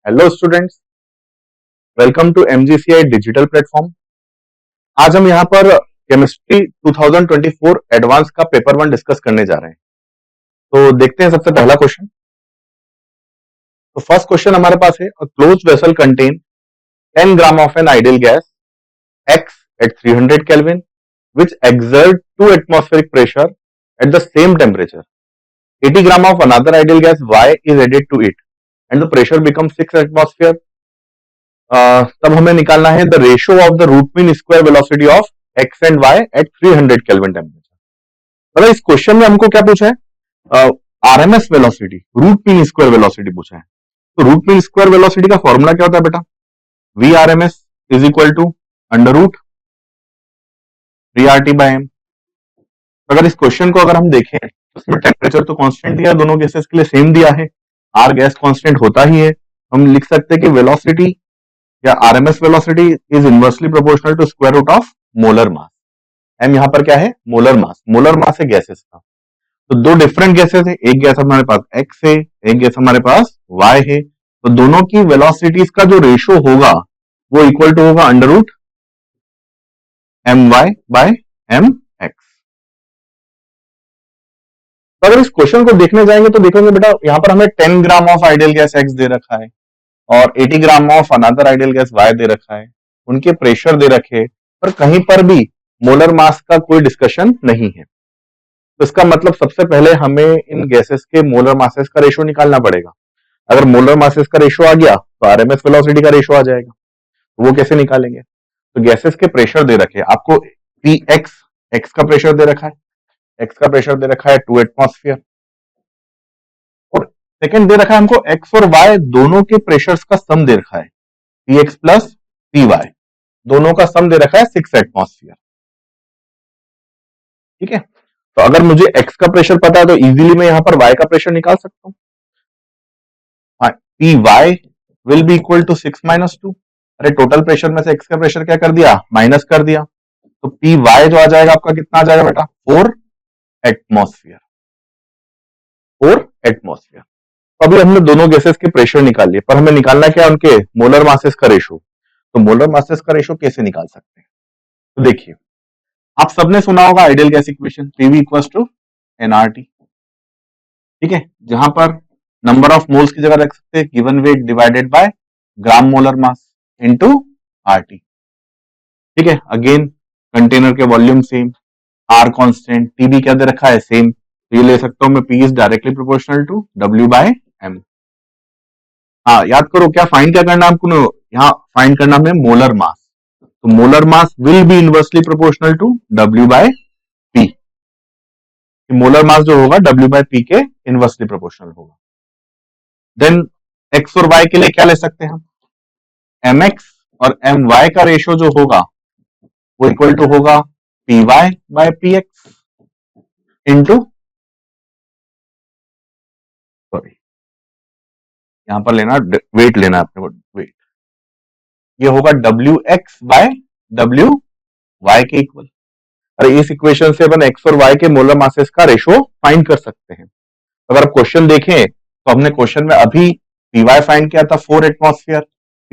Hello students, welcome to MGCI digital platform. आज हम यहाँ पर केमिस्ट्री 2024 एडवांस का पेपर 1 डिस्कस करने जा रहे हैं। तो देखते हैं सबसे पहला क्वेश्चन। तो फर्स्ट क्वेश्चन हमारे पास है, a closed vessel contain 10 gram of an ideal gas X at 300 Kelvin which exert 2 atmospheric pressure at the same temperature. 80 gram of another ideal gas Y is added to it and the pressure becomes 6 atmosphere. तब हमें निकालना है the ratio of the root mean square velocity of X and Y at 300 kelvin temperature. मतलब इस question में हमको क्या पूछा है, RMS velocity, root mean square velocity पूछा है। तो रूट मीन स्क्वायर वेलोसिटी का फॉर्मूला क्या होता है बेटा, V R M S is equal to under root 3RT by M. अगर इस क्वेश्चन को अगर हम देखें तो इसमें टेम्परेचर तो कांस्टेंट दिया है, दोनों गैसेस के लिए सेम दिया है, आर गैस कांस्टेंट होता ही है। हम लिख सकते हैं कि वेलोसिटी या RMS velocity is inversely proportional to square root of molar mass. M यहां पर क्या है, मोलर मास। मोलर मास है गैसेस का। तो दो डिफरेंट गैसेस है, एक गैस हमारे पास एक्स है, एक गैस हमारे पास वाई है। तो दोनों की वेलोसिटीज का जो रेशियो होगा वो इक्वल टू होगा under root M Y by M X. तो अगर इस क्वेश्चन को देखने जाएंगे तो देखेंगे बेटा, यहां पर हमें 10 gram of ideal gas X दे रखा है और 80 gram of another ideal gas Y दे रखा है, उनके प्रेशर दे रखे, पर कहीं पर भी मोलर मास का कोई डिस्कशन नहीं है। तो इसका मतलब सबसे पहले हमें इन गैसेस के मोलर मासेस का रेशियो निकालना पड़ेगा। अगर मोलर मासेस का रेशियो आ गया तो आरएमएस वेलोसिटी का रेशियो आ जाएगा। तो वो कैसे निकालेंगे, तो गैसेस के प्रेशर दे रखे, आपको पी एक्स का प्रेशर दे रखा है, एक्स का प्रेशर दे रखा है 2 एटमॉस्फेयर, और सेकंड दे रखा है हमको एक्स और वाई दोनों के प्रेशर्स का सम दे रखा है, P X plus P Y, दोनों का सम दे रखा है 6 एटमॉस्फेयर। ठीक है, तो अगर मुझे एक्स का प्रेशर पता है तो इजीली मैं यहां पर वाई का प्रेशर निकाल सकता हूं। हाँ, P Y will be equal to 6 minus 2। अरे टोटल प्रेशर में से एक्स का प्रेशर क्या कर दिया, माइनस कर दिया। तो पी वाई जो आ जाएगा आपका कितना आ जाएगा बेटा, 4 एटमॉस्फेयर, 4 एटमॉस्फेयर। तो अभी हमने दोनों गैसेस के प्रेशर निकाल लिए, पर हमें निकालना क्या है, उनके मोलर मासेस का रेशियो। तो मोलर मासेस का रेशियो कैसे निकाल सकते हैं, तो देखिए, आप सबने सुना होगा ideal gas equation, PV equals to NRT. ठीक है, जहां पर नंबर ऑफ मोल्स की जगह रख सकते हैं given weight divided by gram molar mass into RT. ठीक है, अगेन कंटेनर के वॉल्यूम सेम, आर कांस्टेंट, टीबी क्या दे रखा है, सेम। तो ये ले सकता हूं मैं, P is directly proportional to W by M. हाँ, याद करो क्या फाइंड क्या करना है आपको, यहाँ फाइंड करना है मोलर मास। तो molar mass will be inversely proportional to W by P. Molar mass जो होगा डब्ल्यू बाय पी के इनवर्सली प्रोपोर्शनल होगा। देन एक्स और वाई के लिए क्या ले सकते हैं हम, एम एक्स और एम वाई का रेशियो जो होगा वो इक्वल टू होगा P Y by P X into, sorry यहां पर लेना वेट, लेना अपने को वेट, ये होगा W X by W Y के इक्वल। अरे इस इक्वेशन से अपन एक्स और वाई के मोलर मासेस का रेशियो फाइंड कर सकते हैं। अगर आप क्वेश्चन देखें तो हमने क्वेश्चन में अभी पी वाई फाइंड किया था 4 एटमॉस्फेयर,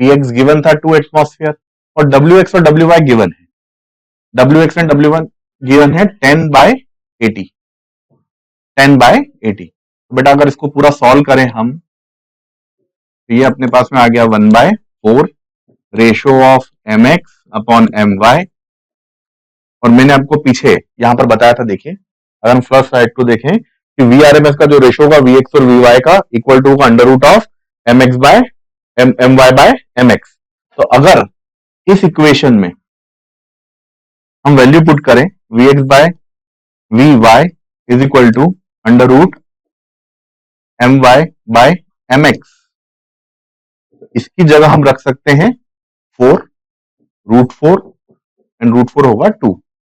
पी एक्स गिवन था 2 एटमॉस्फेयर, और डब्ल्यू एक्स और डब्ल्यू वाई गिवन है, W x and W one given है 10 बाय 80, 10 बाय 80। तो बेटा अगर इसको पूरा सॉल्व करें हम, तो ये अपने पास में आ गया 1/4 ratio of M X upon M Y. और मैंने आपको पीछे यहां पर बताया था, देखिए अगर हम फर्स्ट साइड को देखें कि वी आर एम एस का जो रेशियो होगा वी एक्स और वी वाई का इक्वल टू होगा under root of M X by M Y by M X. तो अगर इस इक्वेशन में हम वैल्यू पुट करें V X by V Y is equal to under root M Y by M X, इसकी जगह हम रख सकते हैं 4 रूट 4 एंड रूट 4 होगा 2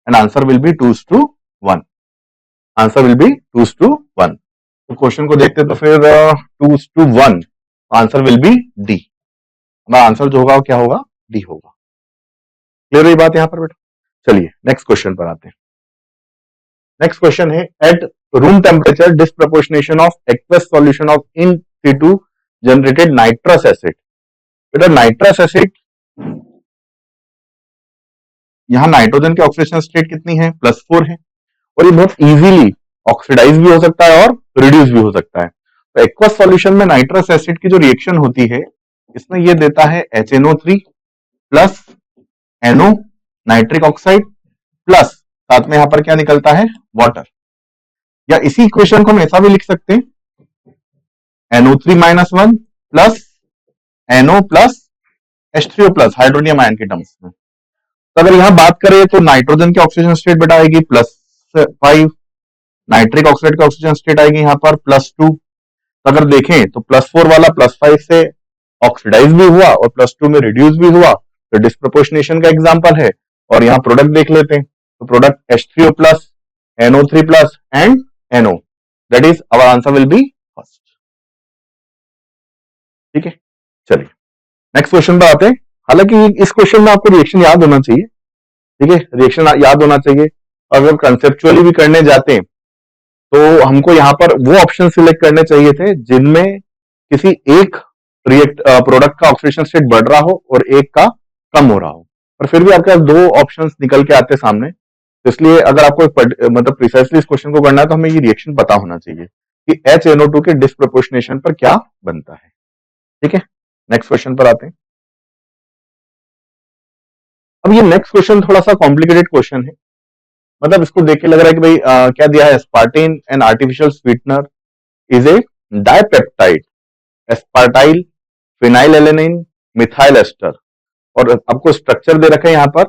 and answer will B 2:1। Answer will B 2:1। तो क्वेश्चन को देखते तो फिर 2:1, आंसर विल बी डी। हमारा आंसर जो होगा वो क्या होगा, डी होगा। क्लियर हुई बात यहां पर बेटा। चलिए नेक्स्ट क्वेश्चन पर आते हैं। नेक्स्ट क्वेश्चन है, at room temperature disproportionation of aqueous solution of in Situ generated nitrous acid बेटा नाइट्रस एसिड, यहाँ नाइट्रोजन की ऑक्सीडेशन स्टेट कितनी है, +4 है, और ये बहुत इजीली ऑक्सीडाइज भी हो सकता है और रिड्यूस भी हो सकता है। तो एक्वस सॉल्यूशन में नाइट्रस एसिड की जो रिएक्शन होती है, इसमें ये देता है HNO3 plus NO nitric oxide plus साथ में यहां पर क्या निकलता है, वाटर। या इसी इक्वेशन को हम ऐसा भी लिख सकते हैं, NO3-1 plus NO plus H3O plus hydronium ion के टर्म्स में। तो अगर यहां बात करें तो नाइट्रोजन की ऑक्सीजन स्टेट बेटा आएगी +5, नाइट्रिक ऑक्साइड की ऑक्सीजन स्टेट आएगी यहां पर +2। तो अगर देखें तो +4 वाला +5 से ऑक्सीडाइज भी हुआ और +2 में रिड्यूस भी हुआ, तो डिस्प्रोपोर्शनेशन का एग्जांपल है। और यहां प्रोडक्ट देख लेते हैं, तो product H3O plus NO3 plus and NO, that is our answer will be first. ठीक है, चलिए नेक्स्ट क्वेश्चन पर आते हैं। हालांकि इस क्वेश्चन में आपको रिएक्शन याद होना चाहिए, ठीक है, रिएक्शन याद होना चाहिए। अगर कंसेप्चुअली भी करने जाते हैं तो हमको यहाँ पर वो ऑप्शन सिलेक्ट करने चाहिए थे जिनमें किसी एक प्रोडक्ट का ऑक्सीडेशन स्टेट बढ़ रहा हो और एक का कम हो रहा हो, पर फिर भी आपके पास दो ऑप्शंस निकल के आते सामने। तो इसलिए अगर आपको मतलब प्रिसाइसली इस क्वेश्चन को करना है तो हमें ये रिएक्शन पता होना चाहिए कि HNO2 के डिस्प्रोपोर्शनेशन पर क्या बनता है। ठीक है, नेक्स्ट क्वेश्चन पर आते हैं। अब ये नेक्स्ट क्वेश्चन थोड़ा सा कॉम्प्लिकेटेड क्वेश्चन है, मतलब इसको देख के लग रहा है कि भाई क्या दिया है, aspartame an artificial sweetener is a dipeptide aspartyl phenyl alanine methyl ester, और आपको स्ट्रक्चर दे रखे हैं यहाँ पर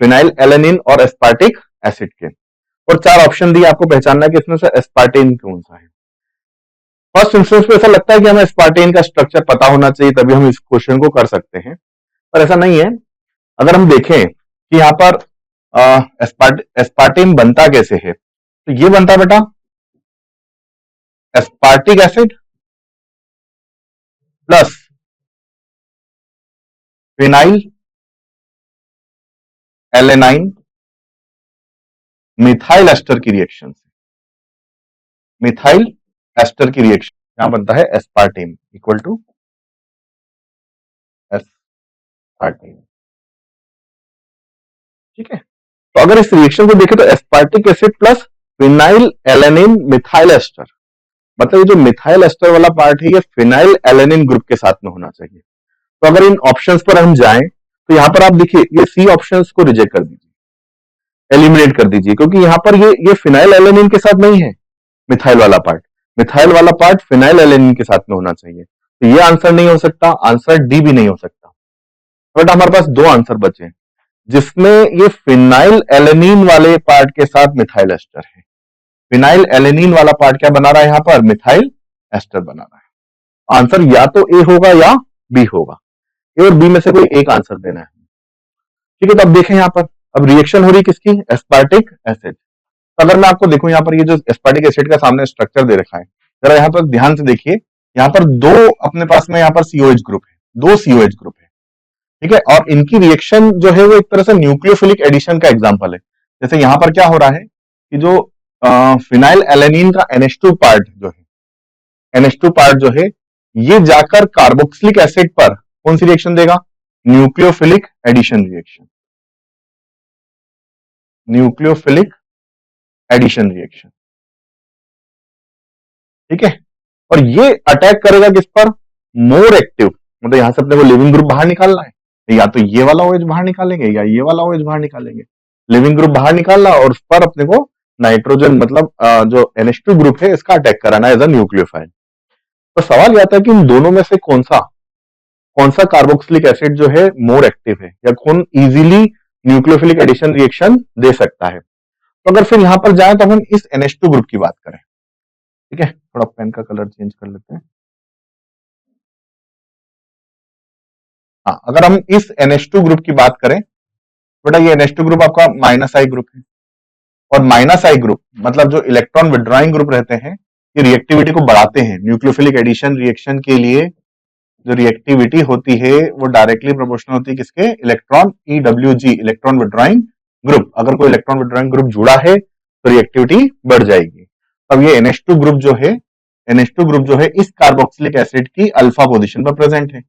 फिनाइल एलेनिन और एस्पार्टिक एसिड के, और 4 ऑप्शन दिए, आपको पहचानना है कि इसमें से एस्पार्टिन कौन सा है। फर्स्ट इंस्टेंस पे ऐसा लगता है कि हमें एस्पार्टिन का स्ट्रक्चर पता होना चाहिए तभी हम इस क्वेश्चन को कर सकते हैं, पर ऐसा नहीं है। अगर हम देखें कि यहाँ पर एस्पार्टिन बनता कैसे है, तो ये बनता बेटा aspartic acid plus phenyl alanine methyl ester की रिएक्शन से, मिथाइल एस्टर की रिएक्शन यहां बनता है एस्पार्टिन इक्वल टू एस्पार्टिन। ठीक है, तो अगर इस रिएक्शन को देखें तो aspartic acid plus phenyl alanine methyl ester, मतलब ये जो मिथाइल एस्टर वाला पार्ट है ये फिनाइल एलेनिन ग्रुप के साथ में होना चाहिए। तो अगर इन ऑप्शंस पर हम जाएं तो यहां पर आप देखिए ये सी ऑप्शंस को रिजेक्ट कर दीजिए, एलिमिनेट कर दीजिए, क्योंकि यहां पर ये फिनाइल एलेनिन के साथ नहीं है मिथाइल वाला पार्ट, मिथाइल वाला पार्ट फिनाइल एलेनिन के साथ में होना चाहिए। तो ये आंसर नहीं हो सकता, आंसर डी भी नहीं हो सकता। बट हमारे पास 2 आंसर बचे जिसमें ये फिनाइल एलेनिन वाले पार्ट के साथ मिथाइल एस्टर है। फिनाइल एलेनिन वाला पार्ट क्या बना रहा है, यहां पर मिथाइल एस्टर बना रहा है। आंसर या तो ए होगा या बी होगा, ए और बी में से कोई एक आंसर देना है। ठीक है, तो अब देखें यहां पर, अब रिएक्शन हो रही किसकी, एस्पार्टिक एसिड। तो अगर मैं आपको देखूं यहाँ पर ये जो एस्पार्टिक एसिड का सामने स्ट्रक्चर दे रखा है, जरा यहाँ पर ध्यान से देखिए, यहाँ पर 2 अपने पास में यहाँ पर COH ग्रुप है, 2 COH ग्रुप है। ठीक है, और इनकी रिएक्शन जो है वो एक तरह से न्यूक्लियोफिलिक एडिशन का एग्जांपल है। जैसे यहाँ पर क्या हो रहा है कि जो फिनाइल एलेनिन का NH2 पार्ट जो है, NH2 पार्ट जो है ये जाकर कार्बोक्सिलिक एसिड पर कौन सी रिएक्शन देगा, nucleophilic addition reaction, nucleophilic addition reaction. ठीक है, और ये अटैक करेगा किस पर, मोर एक्टिव, मतलब यहां से अपने को लिविंग ग्रुप बाहर निकालना है, या तो ये वाला OH बाहर निकालेंगे या ये वाला OH बाहर निकालेंगे। लिविंग ग्रुप बाहर निकालना और उस पर अपने को नाइट्रोजन मतलब जो NH2 ग्रुप है इसका अटैक कराना एज अ न्यूक्लियोफाइल। तो सवाल यह आता है कि इन दोनों में से कौन सा कार्बोक्सिलिक एसिड जो है मोर एक्टिव है, या कौन इजीली न्यूक्लियोफिलिक एडिशन रिएक्शन दे सकता है। तो अगर फिर यहां पर जाए तो हम इस NH2 ग्रुप की बात करें। ठीक है, थोड़ा पेन का कलर चेंज कर लेते हैं। हाँ, अगर हम इस NH2 ग्रुप की बात करें, बेटा ये NH2 ग्रुप आपका -I ग्रुप है, और -I ग्रुप मतलब जो इलेक्ट्रॉन विड्रॉइंग ग्रुप रहते हैं ये रिएक्टिविटी को बढ़ाते हैं। न्यूक्लियोफिलिक एडिशन रिएक्शन के लिए जो रिएक्टिविटी होती है वो डायरेक्टली प्रोपोर्शनल होती है किसके, electron EWG electron withdrawing group. अगर कोई इलेक्ट्रॉन विड्रॉइंग ग्रुप जुड़ा है तो रिएक्टिविटी बढ़ जाएगी। अब ये NH2 ग्रुप जो है, NH2 ग्रुप जो है इस कार्बोक्सिलिक एसिड की अल्फा पोजीशन पर प्रेजेंट है।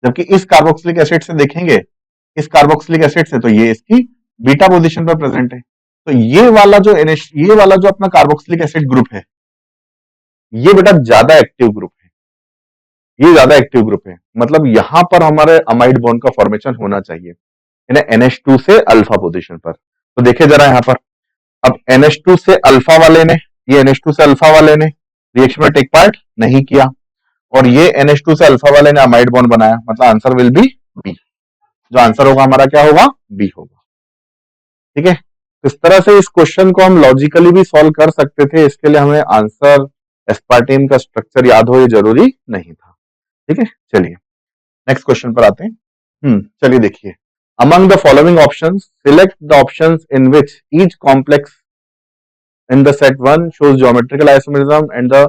जबकि इस कार्बोक्सिलिक एसिड से देखेंगे, इस कार्बोक्सिलिक एसिड से, तो ये इसकी बीटा पोजीशन पर प्रेजेंट है। तो ये वाला जो ये वाला जो अपना कार्बोक्सिलिक एसिड ग्रुप है, ये बेटा ज्यादा एक्टिव ग्रुप है, ये ज्यादा एक्टिव ग्रुप है। मतलब यहां पर हमारे अमाइड बॉन्ड का फॉर्मेशन होना चाहिए NH2 से अल्फा पोजीशन पर। तो देखिए जरा यहां पर, अब NH2 से अल्फा वाले ने, ये NH2 से अल्फा वाले ने रिएक्शन में टेक पार्ट नहीं किया, और ये NH2 से अल्फा वाले ने अमाइड बॉन्ड बनाया, मतलब आंसर विल बी बी। जो आंसर होगा हमारा क्या होगा, बी होगा। ठीक है, इस तरह से इस क्वेश्चन को हम लॉजिकली भी सॉल्व कर सकते थे, इसके लिए हमें आंसर एस्पार्टेम का स्ट्रक्चर याद हो ये जरूरी नहीं था। ठीक है, चलिए नेक्स्ट क्वेश्चन पर आते हैं। चलिए देखिए, among the following options select the options in which each complex in the set 1 shows geometrical isomerism and the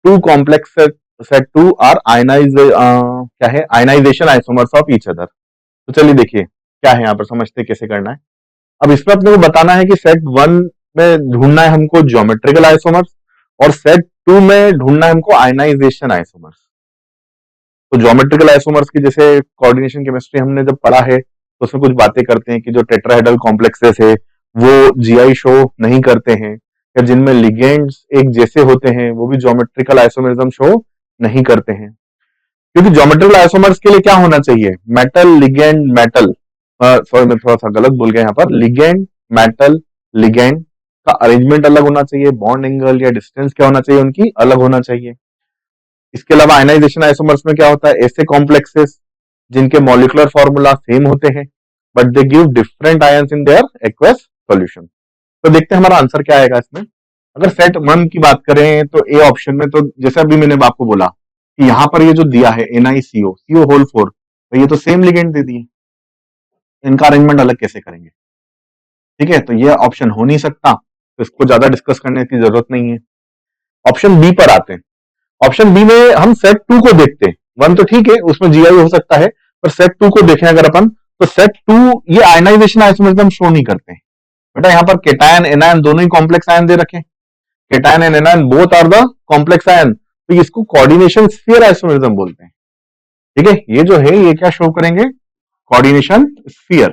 two complex set 2 are क्या है, ionization isomers of each other। तो चलिए देखिए क्या है यहाँ पर, समझते कैसे करना है। अब इसमें अपने को बताना है कि सेट 1 में ढूंढना है हमको ज्योमेट्रिकल आइसोमर्स, और सेट 2 में ढूंढना है हमको आयनाइजेशन आइसोमर्स। तो ज्योमेट्रिकल आइसोमर्स की जैसे कोऑर्डिनेशन केमिस्ट्री हमने जब पढ़ा है, तो उसमें कुछ बातें करते हैं कि जो टेट्राहेड्रल कॉम्प्लेक्सेस है वो जीआई शो नहीं करते हैं, या जिनमें लिगेंड्स एक जैसे होते हैं वो भी ज्योमेट्रिकल आइसोमरिज्म शो नहीं करते हैं। क्योंकि ज्योमेट्रिकल आइसोमर्स के लिए क्या होना चाहिए, मेटल लिगेंड मेटल, सॉरी मैं थोड़ा सा गलत बोल गया यहाँ पर, लिगेंड मेटल लिगेंड का अरेंजमेंट अलग होना चाहिए, बॉन्ड एंगल या डिस्टेंस क्या होना चाहिए उनकी अलग होना चाहिए। इसके अलावा आयनाइजेशन आइसोमर्स में क्या होता है, ऐसे कॉम्प्लेक्सेस जिनके मॉलिक्यूलर फॉर्मूला सेम होते हैं but they give different ions in their aqueous solution. तो देखते हैं हमारा आंसर क्या आएगा इसमें। अगर सेट 1 की बात करें तो ए ऑप्शन में, तो जैसे अभी मैंने आपको बोला कि यहाँ पर ये जो दिया है NiCO CO होल 4, तो ये तो सेम लिगेंड दे दिए, इनका अरेंजमेंट अलग कैसे करेंगे। ठीक है, तो ये ऑप्शन हो नहीं सकता, तो इसको ज्यादा डिस्कस करने की जरूरत नहीं है। ऑप्शन बी पर आते हैं। ऑप्शन बी में हम सेट 2 को देखते हैं, 1 तो ठीक है उसमें जीआई हो सकता है, पर सेट 2 को देखें अगर अपन, तो सेट 2 ये आयनाइजेशन आइसोमरिज्म शो नहीं करते हैं। बेटा यहाँ पर केटायन एनायन दोनों ही कॉम्प्लेक्स आयन दे रखे, cation and anion both are the complex ion, तो इसको कोऑर्डिनेशन स्फीयर आइसोमरिज्म बोलते हैं। ठीक है, ये जो है ये क्या शो करेंगे, coordination sphere,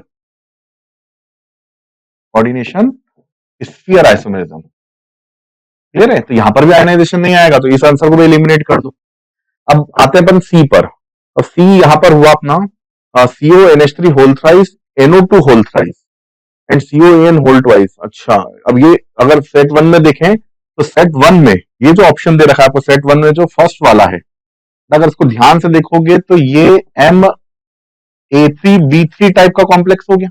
coordination sphere isomerism. Clear है, तो यहां पर भी आयनाइजेशन नहीं आएगा, तो इस आंसर को भी एलिमिनेट कर दो। अब आते हैं अपन सी पर। अब सी यहां पर हुआ अपना CONH3 whole thrice, NO2 whole thrice and COAN whole twice. अच्छा, अब ये अगर सेट 1 में देखें तो सेट 1 में ये जो ऑप्शन दे रखा है आपको, सेट 1 में जो फर्स्ट वाला है, अगर इसको ध्यान से देखोगे तो ये MA3B3 टाइप का कॉम्प्लेक्स हो गया।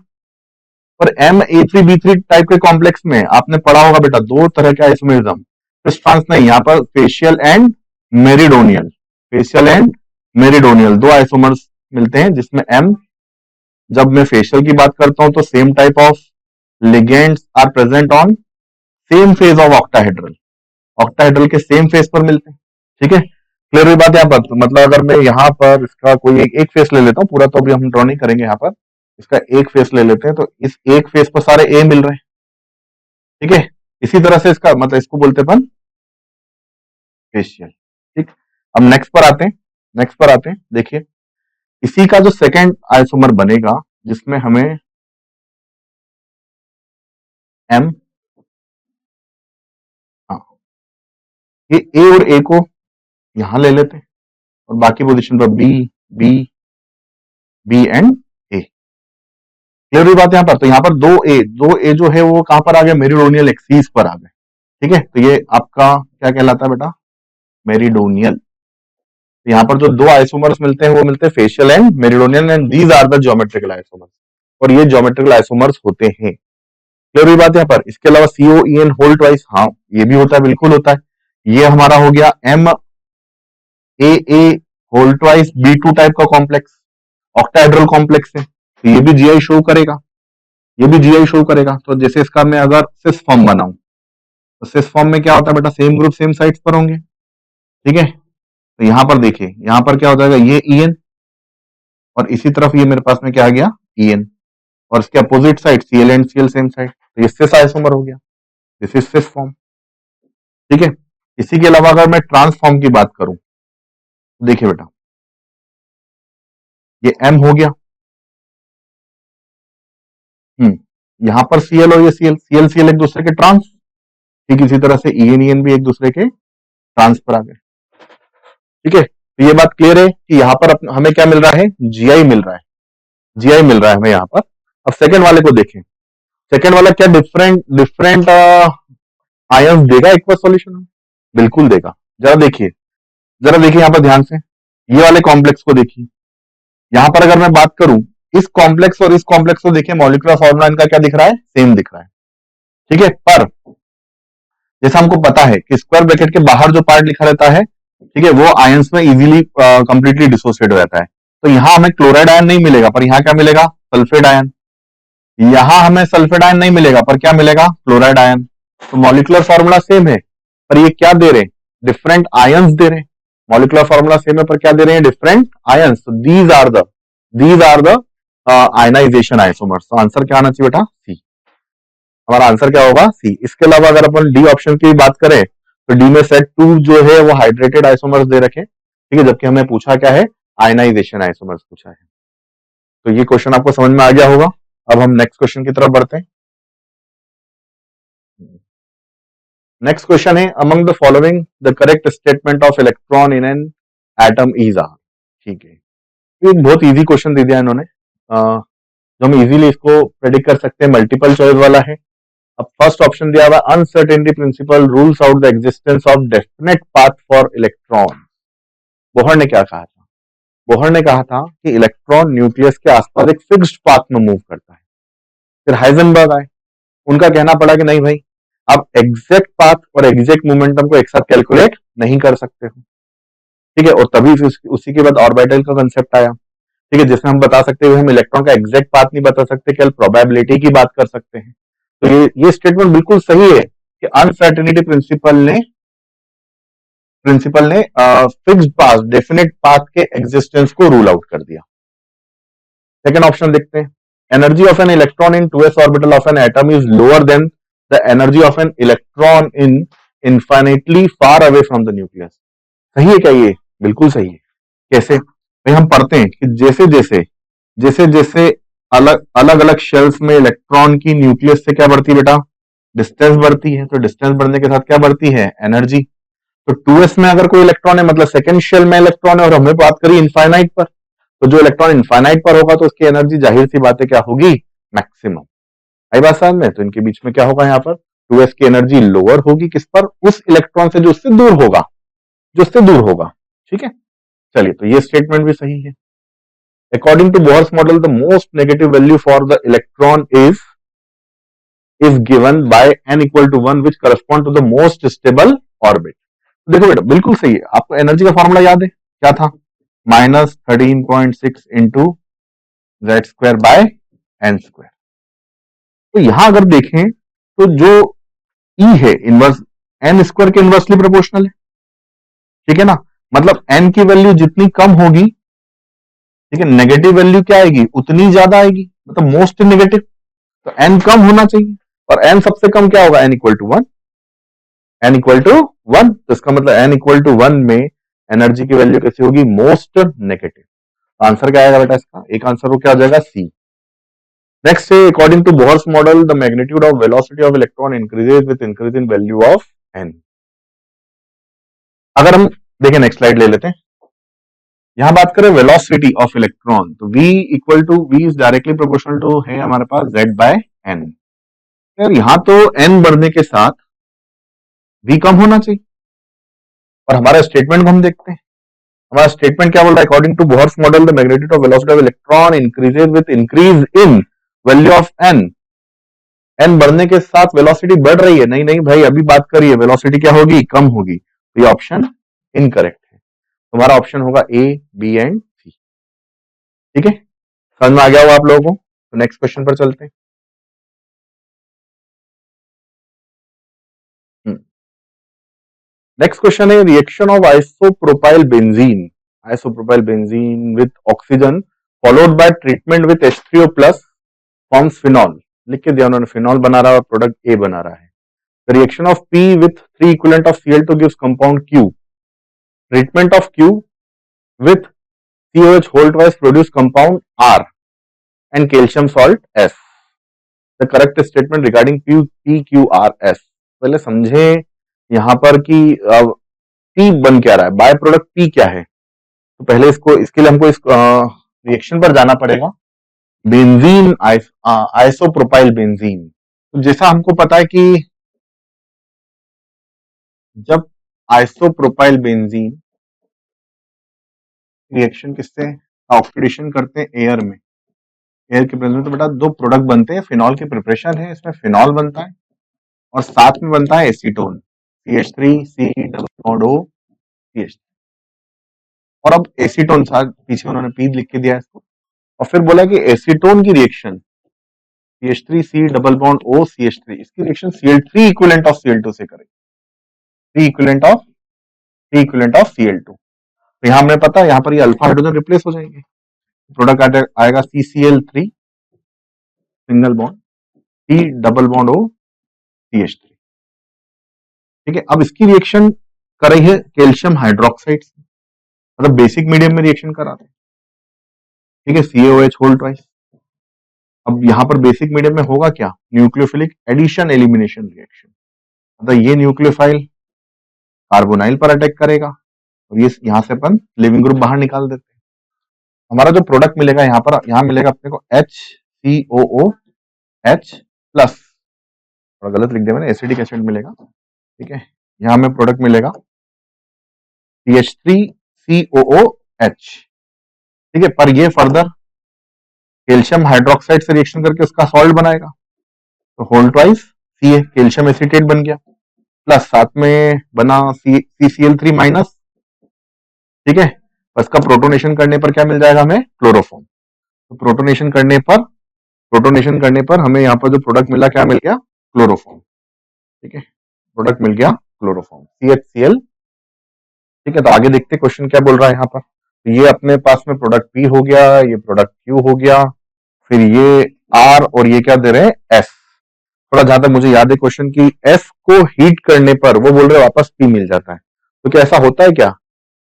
और MA3B3 टाइप के कॉम्प्लेक्स में आपने पढ़ा होगा बेटा दो तरह के आइसोमरिज्म, ट्रांस नहीं, यहाँ पर facial and meridional, facial and meridional दो आइसोमर्स मिलते हैं, जिसमें M, जब मैं फेशियल की बात करता हूं तो same type of ligands are present on same face of octahedral, octahedral के सेम फेज पर मिलते हैं। ठीक है, क्लियर हुई बात यहाँ पर। तो मतलब अगर मैं यहाँ पर इसका कोई एक फेस ले लेता हूँ, पूरा तो अभी हम ड्रॉ नहीं करेंगे, यहाँ पर इसका एक फेस ले लेते हैं, तो इस एक फेस पर सारे ए मिल रहे हैं। ठीक है, इसी तरह से इसका मतलब इसको बोलते हैं अपन फेशियल। ठीक, अब नेक्स्ट पर आते हैं, नेक्स्ट पर आते हैं। देखिए इसी का जो सेकंड आइसोमर बनेगा, जिसमें हमें एम, हाँ, ये ए और ए को यहां ले लेते हैं, और बाकी पोजीशन पर B B B and A. Clear हुई बात यहाँ पर। तो यहाँ पर दो ए जो है वो कहां पर आ गए, मेरिडोनियल एक्सीस पर आ गए। ठीक है, तो ये आपका क्या कहलाता है बेटा, मेरिडोनियल। तो यहाँ पर जो दो आइसोमर्स मिलते हैं वो मिलते हैं facial and meridional, and these are the geometrical isomers, और ये ज्योमेट्रिकल आइसोमर्स होते हैं। क्लियर हुई बात यहाँ पर। इसके अलावा COEN होल ट्वाइस, हाँ ये भी होता है, बिल्कुल होता है। ये हमारा हो गया MAA whole twice B2 type का कॉम्प्लेक्स, ऑक्टाहेड्रल कॉम्प्लेक्स है, तो ये भी जीआई शो करेगा, ये भी जीआई शो करेगा। तो जैसे इसका मैं अगर सिस फॉर्म बनाऊं, तो सिस फॉर्म में क्या होता है बेटा, सेम ग्रुप सेम साइड्स पर होंगे। ठीक है, तो यहां पर देखिए, यहां पर क्या हो जाएगा, ये EN, और इसी तरफ ये मेरे पास में क्या आ गया, EN, और इसके opposite side Cl and Cl same side, तो ये सिस आइसोमर हो गया, दिस इज सिस फॉर्म। ठीक है, इसी के अलावा अगर मैं ट्रांसफॉर्म की बात करूं, देखिए बेटा ये M हो गया। यहां पर Cl और ये Cl एक दूसरे के ट्रांस, ठीक इसी तरह से EN भी एक दूसरे के ट्रांस पर आ गए। ठीक है, तो ये बात क्लियर है कि यहाँ पर हमें क्या मिल रहा है, जीआई मिल रहा है, जीआई मिल रहा है हमें यहाँ पर। अब सेकंड वाले को देखें, सेकंड वाला क्या डिफरेंट डिफरेंट आयंस देगा एक्वस सॉल्यूशन में? बिल्कुल देगा। जरा देखिए यहाँ पर ध्यान से, ये वाले कॉम्प्लेक्स को देखिए। यहाँ पर अगर मैं बात करूं इस कॉम्प्लेक्स और इस कॉम्प्लेक्स को देखिए, मॉलिक्यूलर फॉर्मूला इनका क्या दिख रहा है, सेम दिख रहा है। ठीक है, पर जैसा हमको पता है कि स्क्वायर ब्रैकेट के बाहर जो पार्ट लिखा रहता है, ठीक है, वो आयंस में इजीली कंप्लीटली डिसोसिएट हो जाता है। तो यहाँ हमें क्लोराइड आयन नहीं मिलेगा, पर यहाँ क्या मिलेगा, सल्फेट आयन। यहां हमें सल्फेट आयन नहीं मिलेगा, पर क्या मिलेगा, क्लोराइड आयन। तो मॉलिक्यूलर फॉर्मूला सेम है, पर ये क्या दे रहे हैं, डिफरेंट आयंस दे रहे हैं। मॉलिक्यूलर फॉर्मूला सेम है, पर क्या दे रहे हैं, different ions. These are the ionization isomers. तो आंसर क्या आना चाहिए बेटा, सी। हमारा आंसर क्या होगा, सी। इसके अलावा अगर अपन डी ऑप्शन की बात करें तो डी में सेट 2 जो है वो हाइड्रेटेड आइसोमर्स दे रखे, ठीक है, जबकि हमें पूछा क्या है, आयनाइजेशन आइसोमर्स पूछा है। तो ये क्वेश्चन आपको समझ में आ गया होगा। अब हम नेक्स्ट क्वेश्चन की तरफ बढ़ते हैं। नेक्स्ट क्वेश्चन है, among the following the correct statement of electron in an atom is are. ठीक है, ये बहुत इजी क्वेश्चन दे दिया इन्होंने, जो हम इजीली इसको प्रेडिक्ट कर सकते हैं, मल्टीपल चॉइस वाला है। अब फर्स्ट ऑप्शन दिया हुआ, uncertainty principle rules out the existence of definite path for electron. Bohr ने क्या कहा था, बोहर ने कहा था कि इलेक्ट्रॉन न्यूक्लियस के आसपास एक फिक्स्ड पाथ में मूव करता है। फिर हाइजेनबर्ग आए, उनका कहना पड़ा कि नहीं भाई, आप एग्जैक्ट पाथ और एग्जैक्ट मोमेंटम को एक साथ कैलकुलेट नहीं कर सकते हो। ठीक है, और तभी उसी के बाद ऑर्बिटल का कंसेप्ट आया, ठीक है, जिसमें हम बता सकते हैं हम इलेक्ट्रॉन का एग्जैक्ट पाथ नहीं बता सकते, केवल प्रोबेबिलिटी की बात कर सकते हैं। तो ये स्टेटमेंट बिल्कुल सही है कि अनसर्टेनिटी प्रिंसिपल ने फिक्स्ड पाथ, डेफिनेट पाथ के एग्जिस्टेंस को रूल आउट कर दिया। सेकंड ऑप्शन देखते हैं, energy of an electron in 2s orbital of N atom is lower than the energy of an electron in infinitely far away from the nucleus. सही है क्या ये, बिल्कुल सही है। कैसे भाई, हम पढ़ते हैं कि जैसे जैसे अलग अलग अलग शेल्स में इलेक्ट्रॉन की न्यूक्लियस से क्या बढ़ती है बेटा, डिस्टेंस बढ़ती है। तो डिस्टेंस बढ़ने के साथ क्या बढ़ती है, एनर्जी। तो 2s में अगर कोई इलेक्ट्रॉन है, मतलब सेकंड शेल में इलेक्ट्रॉन है, और हमने बात करी इनफाइनाइट पर, तो जो इलेक्ट्रॉन इनफाइनाइट पर होगा तो उसकी एनर्जी जाहिर सी बात है क्या होगी, मैक्सिमम। आई बात समझ में? तो इनके बीच में क्या होगा, यहाँ पर 2s की एनर्जी लोअर होगी, किस पर, उस इलेक्ट्रॉन से जो उससे दूर होगा, ठीक है। चलिए, तो ये स्टेटमेंट भी सही है। According to Bohr's model the most negative value for the electron is given by n equal to 1 which correspond to the most stable orbit. देखो बेटा, बिल्कुल सही है। आपको एनर्जी का फॉर्मूला याद है, क्या था, -13.6 इंटू z² बाय n²। तो यहां अगर देखें तो जो E है इनवर्स n² के इनवर्सली प्रोपोर्शनल है, ठीक है ना। मतलब n की वैल्यू जितनी कम होगी, ठीक है, नेगेटिव वैल्यू क्या आएगी, उतनी ज्यादा आएगी, मतलब मोस्ट नेगेटिव। तो n कम होना चाहिए, और n सबसे कम क्या होगा, n equal to 1। n equal to 1, तो इसका मतलब n इक्वल टू 1 में एनर्जी की वैल्यू कैसी होगी, मोस्ट नेगेटिव। आंसर क्या आएगा बेटा इसका, एक आंसर वो क्या हो जाएगा, सी। नेक्स्ट है, according to Bohr's model the magnitude of velocity of electron increases with increase in value of n। अगर हम देखें, नेक्स्ट स्लाइड ले लेते हैं। यहां बात करें वेलोसिटी ऑफ इलेक्ट्रॉन, तो v equal to v is directly proportional to है हमारे पास z बाय n। यार यहां तो n बढ़ने के साथ v कम होना चाहिए, और हमारा स्टेटमेंट को हम देखते हैं। हमारा स्टेटमेंट क्या बोल रहा है, according to Bohr's model the magnitude of velocity of electron increases with increase in value of n। n बढ़ने के साथ वेलोसिटी बढ़ रही है, नहीं नहीं भाई, अभी बात करिए, वेलोसिटी क्या होगी, कम होगी। तो ये ऑप्शन इनकरेक्ट है। हमारा ऑप्शन होगा ए, बी एंड सी। ठीक है, समझ में आ गया होगा आप लोगों को। तो नेक्स्ट क्वेश्चन पर चलते हैं। नेक्स्ट क्वेश्चन है, reaction of isopropyl benzene with oxygen followed by treatment with H3O plus forms phenol. लिख के दिया उन्होंने, फिनॉल बना रहा है और प्रोडक्ट ए बना रहा है। The reaction of P with 3 equivalent of Cl2 gives compound Q। Treatment of Q with COH whole twice produce compound R and calcium salt S. The correct statement regarding PQRS. पहले समझे यहां पर कि P बन क्या रहा है, by product P क्या है। तो पहले इसके लिए हमको इस रिएक्शन पर जाना पड़ेगा। Benzene isopropyl benzene. तो जैसा हमको पता है कि जब आइसोप्रोपाइल बेंजीन रिएक्शन किससे ऑक्सीडेशन करते हैं एयर में, एयर के प्रेजेंस में, तो बेटा दो प्रोडक्ट बनते हैं। फिनॉल की प्रिपरेशन है, इसमें फिनॉल बनता है और साथ में बनता है एसीटोन, CH3COO CH। और अब एसीटोन साथ पीछे उन्होंने पी लिख के दिया इसको, और फिर बोला कि एसीटोन की reaction CH3C double bond O CH3, इसकी reaction Cl3 equivalent of Cl2 से करें, 3 इक्विवेलेंट ऑफ Cl2। तो यहां हमें पता है यहां पर ये अल्फा हाइड्रोजन रिप्लेस हो जाएंगे, प्रोडक्ट आएगा CCl3 single bond C double bond O CH3। ठीक है, अब इसकी रिएक्शन कर रही है कैल्शियम हाइड्रोक्साइड से, मतलब बेसिक मीडियम में रिएक्शन करा रहे हैं। ठीक है, CaOH होल ट्वाइस। अब यहां पर बेसिक मीडियम में होगा क्या, न्यूक्लियोफिलिक एडिशन एलिमिनेशन रिएक्शन, मतलब ये न्यूक्लियोफाइल कार्बोनाइल पर अटैक करेगा और ये यहां से अपन लिविंग ग्रुप बाहर निकाल देते हैं। हमारा जो प्रोडक्ट मिलेगा यहां मिलेगा अपने को HCOOH प्लस, थोड़ा गलत लिख दिया मैंने, एसिडिक एसिड मिलेगा। ठीक है, यहां हमें प्रोडक्ट मिलेगा CH3COOH। ठीक है, पर ये फर्दर कैल्शियम हाइड्रोक्साइड से रिएक्शन करके उसका सॉल्ट बनाएगा, तो whole twice C calcium acetate बन गया, प्लस साथ में बना CCl3 माइनस। ठीक है, इसका प्रोटोनेशन करने पर क्या मिल जाएगा हमें, क्लोरोफॉर्म। तो प्रोटोनेशन करने पर हमें यहाँ पर जो प्रोडक्ट मिला क्या मिल गया, क्लोरोफॉर्म। ठीक है, प्रोडक्ट मिल गया क्लोरोफॉर्म CHCl। ठीक है, तो आगे देखते क्वेश्चन क्या बोल रहा है यहाँ पर। तो ये अपने पास में प्रोडक्ट P हो गया, ये प्रोडक्ट Q हो गया, फिर ये R और ये क्या दे रहे हैं S। थोड़ा जहां तक मुझे याद है क्वेश्चन की S को हीट करने पर वो बोल रहे हैं वापस P मिल जाता है। तो क्या ऐसा होता है क्या,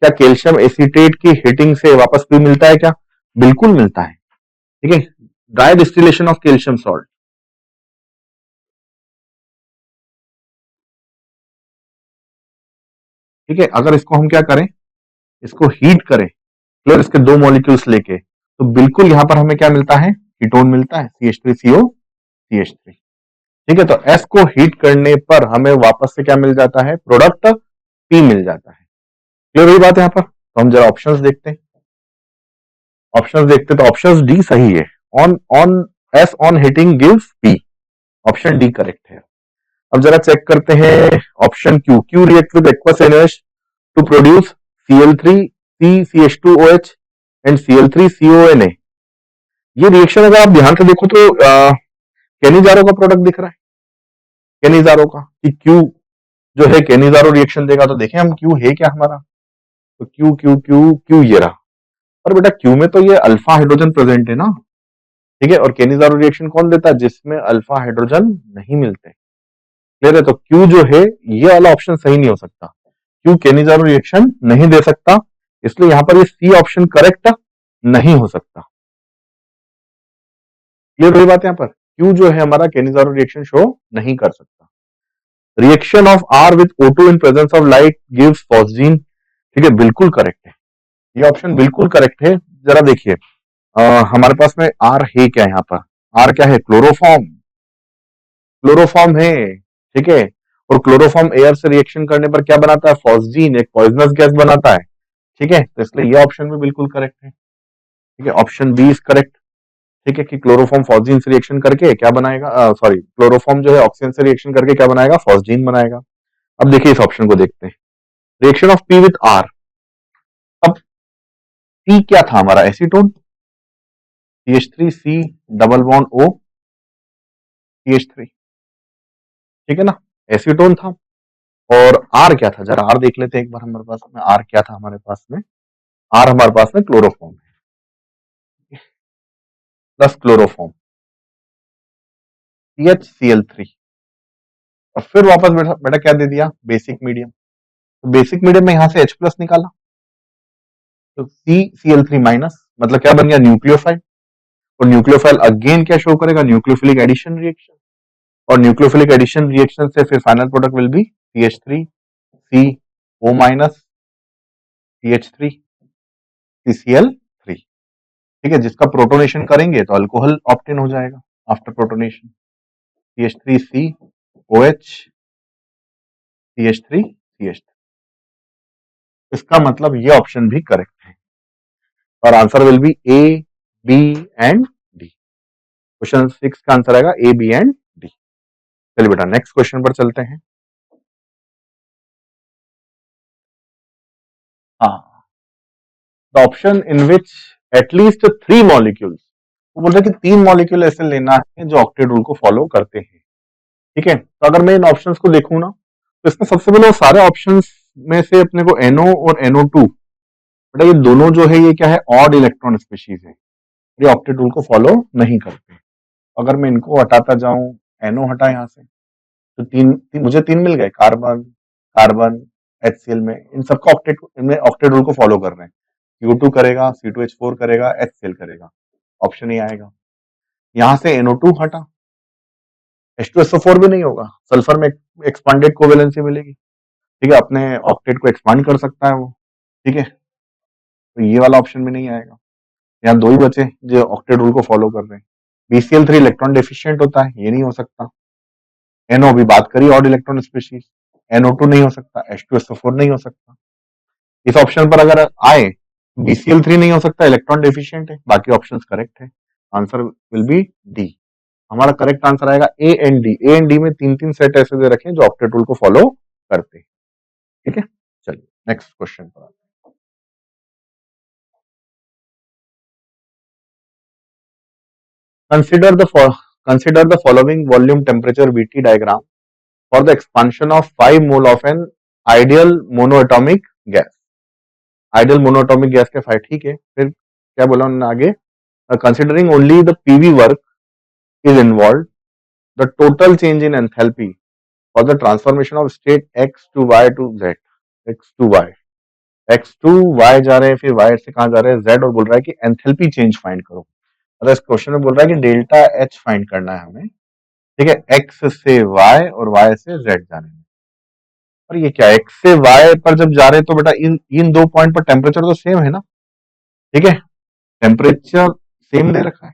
क्या कैल्शियम एसीटेट की हीटिंग से वापस P मिलता है क्या, बिल्कुल मिलता है। ठीक है, dry distillation of calcium salt. ठीक है, अगर इसको हम क्या करें, इसको हीट करें, फिर इसके दो मॉलिक्यूल्स लेके, तो बिल्कुल यहां पर हमें क्या मिलता है, कीटोन मिलता है CH3CO CH3। ठीक है, तो S को हीट करने पर हमें वापस से क्या मिल जाता है, प्रोडक्ट P मिल जाता है। क्लियर हुई बात है यहाँ पर। तो हम जरा ऑप्शंस देखते हैं, तो ऑप्शन डी सही है। On on S on heating gives P, option D correct है। अब जरा चेक करते हैं option Q react with aqueous NaOH to produce Cl3C CH2OH and Cl3CONA। ये रिएक्शन अगर आप ध्यान से देखो तो केनिजारो का प्रोडक्ट दिख रहा है, केनिजारो का, कि क्यू जो है केनिजारो रिएक्शन देगा। तो देखें हम क्यू है क्या हमारा, तो क्यू क्यू क्यू क्यू ये रहा। और बेटा क्यू में तो ये अल्फा हाइड्रोजन प्रेजेंट है ना। ठीक है, और केनिजारो रिएक्शन कौन देता है, जिसमें अल्फा हाइड्रोजन नहीं मिलते। क्लियर है, तो क्यू जो है ये वाला ऑप्शन सही नहीं हो सकता, क्यू केनिजारो रिएक्शन नहीं दे सकता, इसलिए यहां पर ये सी ऑप्शन करेक्ट नहीं हो सकता। क्लियर हुई बात, यहां पर क्यू जो है हमारा केनिजारो रिएक्शन शो नहीं कर सकता। Reaction of R with O2 in presence of light gives phosgene. ठीक है, बिल्कुल करेक्ट है, ये ऑप्शन बिल्कुल करेक्ट है। जरा देखिए हमारे पास में आर है क्या, यहाँ पर आर क्या है, क्लोरोफॉर्म, है। ठीक है, और क्लोरोफॉर्म एयर से रिएक्शन करने पर क्या बनाता है, फॉस्जीन, एक पॉइजनस गैस बनाता है। ठीक है, तो इसलिए ये ऑप्शन भी बिल्कुल करेक्ट है। ठीक है, ऑप्शन बी इज करेक्ट। ठीक है, कि क्लोरोफॉर्म फॉस्जीन से रिएक्शन करके क्या बनाएगा, सॉरी क्लोरोफॉर्म जो है ऑक्सीजन से रिएक्शन करके क्या बनाएगा, फॉस्जीन बनाएगा। अब देखिए इस ऑप्शन को देखते हैं, reaction of P with R. अब पी क्या था हमारा, acetone, CH3C double bond O CH3। ठीक है ना, एसीटोन था। और आर क्या था, जरा आर देख लेते हैं एक बार हमारे पास में, आर क्या था हमारे पास में, आर हमारे पास में क्लोरोफॉर्म है, प्लस क्लोरोफॉर्म CHCl3। और फिर वापस बेटा बेटा क्या दे दिया, बेसिक मीडियम। तो बेसिक मीडियम में यहां से H प्लस निकाला, तो CCl3 माइनस मतलब क्या बन गया, न्यूक्लियोफाइल। और न्यूक्लियोफाइल अगेन क्या शो करेगा, न्यूक्लियोफिलिक एडिशन रिएक्शन। और न्यूक्लियोफिलिक एडिशन रिएक्शन से फिर final product will be CH3 CO minus CH3 CCl3। ठीक है, जिसका प्रोटोनेशन करेंगे तो अल्कोहल ऑप्टेन हो जाएगा आफ्टर प्रोटोनेशन, CH3COH CH3CH3। इसका मतलब ये ऑप्शन भी करेक्ट है और answer will B A, B and D। Question 6 का आंसर आएगा A, B एंड D। चलिए बेटा नेक्स्ट क्वेश्चन पर चलते हैं। हाँ, the option in which at least 3 molecules, वो बोल रहे हैं कि 3 मॉलिक्यूल ऐसे लेना है जो ऑक्टेट रूल को फॉलो करते हैं। ठीक है, तो अगर मैं इन ऑप्शंस को देखूं ना, तो इसमें सबसे पहले वो सारे ऑप्शंस में से अपने को NO और NO2, बेटा ये दोनों जो है ये क्या है, ऑड इलेक्ट्रॉन स्पीशीज है, ये ऑक्टेट रूल को फॉलो नहीं करते। अगर मैं इनको हटाता जाऊं, NO हटा यहाँ से, तो मुझे 3 मिल गए, कार्बन कार्बन HCl में, इन सबका ऑक्टेट, इनमें ऑक्टेट रूल को फॉलो कर रहे हैं। Q2 करेगा, C2H4 करेगा, HCl करेगा, ऑप्शन ही आएगा। यहां से NO2 हटा, H2SO4 भी नहीं होगा, सल्फर में एक्सपांडेड कोवेलेंसी मिलेगी। ठीक है, अपने ऑक्टेट को एक्सपांड कर सकता है वो। ठीक है, तो ये वाला ऑप्शन भी नहीं आएगा। यहाँ 2 ही बचे जो ऑक्टेट रूल को फॉलो कर रहे हैं। BCl3 इलेक्ट्रॉन डेफिशिएंट होता है, ये नहीं हो सकता। NO अभी बात करी, ऑड इलेक्ट्रॉन स्पीशीज, NO2 नहीं हो सकता, H2SO4 नहीं हो सकता। इस ऑप्शन पर अगर आए, BCl3 नहीं हो सकता, इलेक्ट्रॉन डेफिशिएंट है, बाकी ऑप्शंस करेक्ट है, आंसर विल बी डी। हमारा करेक्ट आंसर आएगा A and D। A and D में 3 सेट ऐसे दे रखे हैं जो ऑक्टेट रूल को फॉलो करते हैं। ठीक है, चलिए नेक्स्ट क्वेश्चन पर आते हैं। Consider the consider the following volume temperature VT diagram for the expansion of 5 mole of an ideal monoatomic gas। Ideal monoatomic gas के 5, ठीक है, फिर क्या बोला उन्होंने आगे, considering only the PV work is involved, the total change in enthalpy for the transformation of state X to Y to Z, X to Y, X to Y जा रहे हैं, फिर Y से कहाँ जा रहे हैं, Z, और बोल रहा है कि एंथैल्पी चेंज फाइंड करो। मतलब इस क्वेश्चन में बोल रहा है कि डेल्टा H फाइंड करना है हमें। ठीक है, X से Y और Y से Z जाने में। और ये क्या, X से Y पर जब जा रहे हैं तो बेटा इन इन 2 पॉइंट पर टेम्परेचर तो सेम है ना। ठीक है, टेम्परेचर सेम दे रखा है,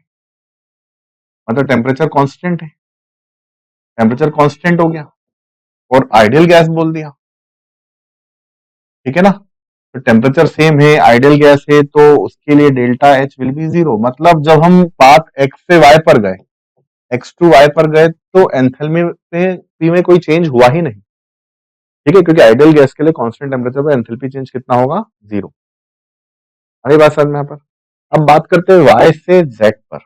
मतलब टेम्परेचर कांस्टेंट है, टेम्परेचर कांस्टेंट हो गया और आइडियल गैस बोल दिया। ठीक है ना, तो टेम्परेचर सेम है, आइडियल गैस है, तो उसके लिए डेल्टा H विल बी 0। मतलब जब हम पाथ X से Y पर गए, X टू Y पर गए, तो एंथैल्पी में कोई चेंज हुआ ही नहीं। ठीक है, क्योंकि आइडियल गैस के लिए कांस्टेंट टेम्परेचर पर एंथैल्पी चेंज कितना होगा, 0। अभी बात समझ में यहाँ पर। अब बात करते हैं Y से Z पर।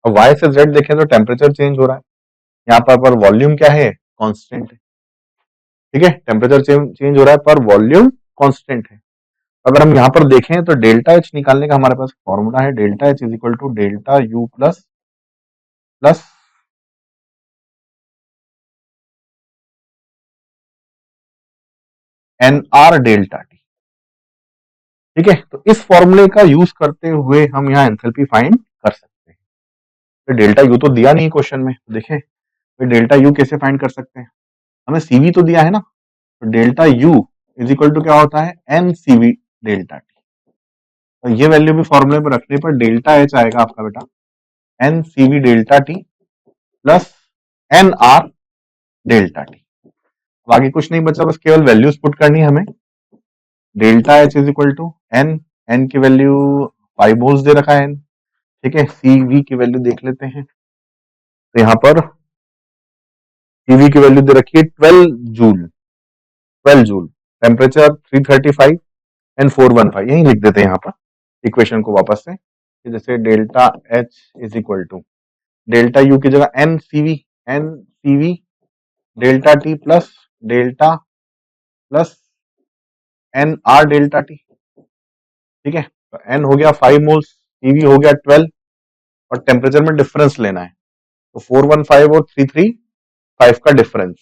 अब Y से Z देखें तो टेम्परेचर चेंज हो रहा है, यहाँ पर वॉल्यूम क्या है, कांस्टेंट है। ठीक है, टेम्परेचर चेंज हो रहा है पर वॉल्यूम कांस्टेंट है। अगर हम यहाँ पर देखें तो डेल्टा H निकालने का हमारे पास फॉर्मूला है, delta H is equal to delta U plus plus NR delta T। ठीक है, तो इस फॉर्मूले का यूज करते हुए हम यहाँ एंथैल्पी फाइंड कर सकते हैं। तो डेल्टा U तो दिया नहीं क्वेश्चन में, देखें तो डेल्टा U कैसे फाइंड कर सकते हैं, हमें CV तो दिया है ना, तो delta U is equal to क्या होता है, NCV डेल्टा T। तो ये वैल्यू भी फॉर्मूले में रखने पर डेल्टा H आएगा आपका बेटा NCV delta T plus NR delta T। आगे कुछ नहीं बचा, बस केवल वैल्यूज पुट करनी है हमें। Delta H is equal to N की वैल्यू 5 मोल्स दे रखा है N। ठीक है, CV की वैल्यू देख लेते हैं, तो यहाँ पर CV की वैल्यू दे रखी है 12 जूल, टेम्परेचर 335 एंड 415, यही लिख देते हैं यहाँ पर इक्वेशन को वापस से, जैसे delta H is equal to delta U की जगह NCV delta T plus delta plus NR delta T। ठीक है, तो N हो गया 5 मोल्स, CV हो गया 12, और टेम्परेचर में डिफरेंस लेना है, तो 415 और 335 का डिफरेंस।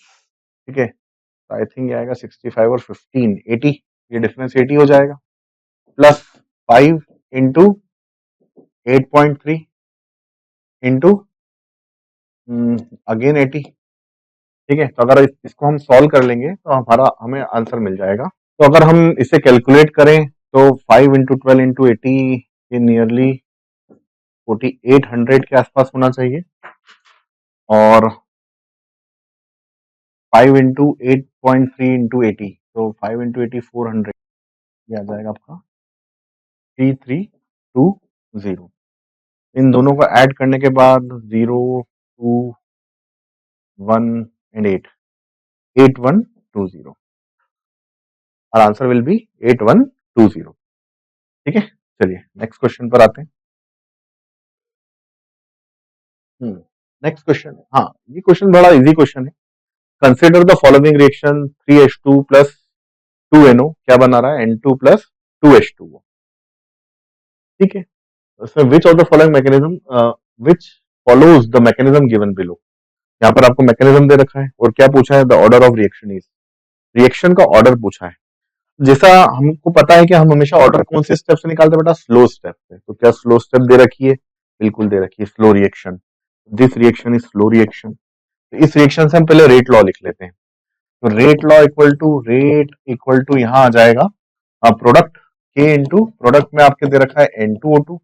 ठीक है, तो आई थिंक आएगा 65 और 15 80, ये डिफरेंस 80 हो जाएगा। Plus 5 into 8.3 into again 80। ठीक है, तो अगर इसको हम सॉल्व कर लेंगे तो हमें आंसर मिल जाएगा। तो अगर हम इसे कैलकुलेट करें तो 5 इंटू 12 इंटू 80 ये नियरली 4800 के आसपास होना चाहिए, और 5 इंटू 8.3 इंटू 80, तो 5 इंटू 80 400, ये आ जाएगा आपका 3320। इन दोनों को ऐड करने के बाद 0 2 1 एंड 8, 8120, और आंसर विल बी 8120। ठीक है, चलिए नेक्स्ट क्वेश्चन पर आते हैं। नेक्स्ट क्वेश्चन, हाँ ये क्वेश्चन बड़ा इजी क्वेश्चन है। Consider the following reaction 3H2 plus 2NO क्या बना रहा है, N2 प्लस 2H2O। ठीक है, उसमें which of the following mechanism which follows the mechanism given below. यहाँ पर आपको मैकेनिज्म दे रखा है और क्या पूछा है, the order of reaction is, reaction का ऑर्डर पूछा है। जैसा हमको पता है कि हम हमेशा ऑर्डर कौन से स्टेप से निकालते हैं बेटा, स्लो स्टेप से। तो क्या स्लो स्टेप दे रखी है, बिल्कुल दे रखी है, slow reaction. This reaction is slow reaction. तो इस रिएक्शन से हम पहले रेट लॉ लिख लेते हैं। तो रेट इक्वल टू यहाँ आ जाएगा प्रोडक्ट के इंटू प्रोडक्ट में आपके दे रखा है N2O2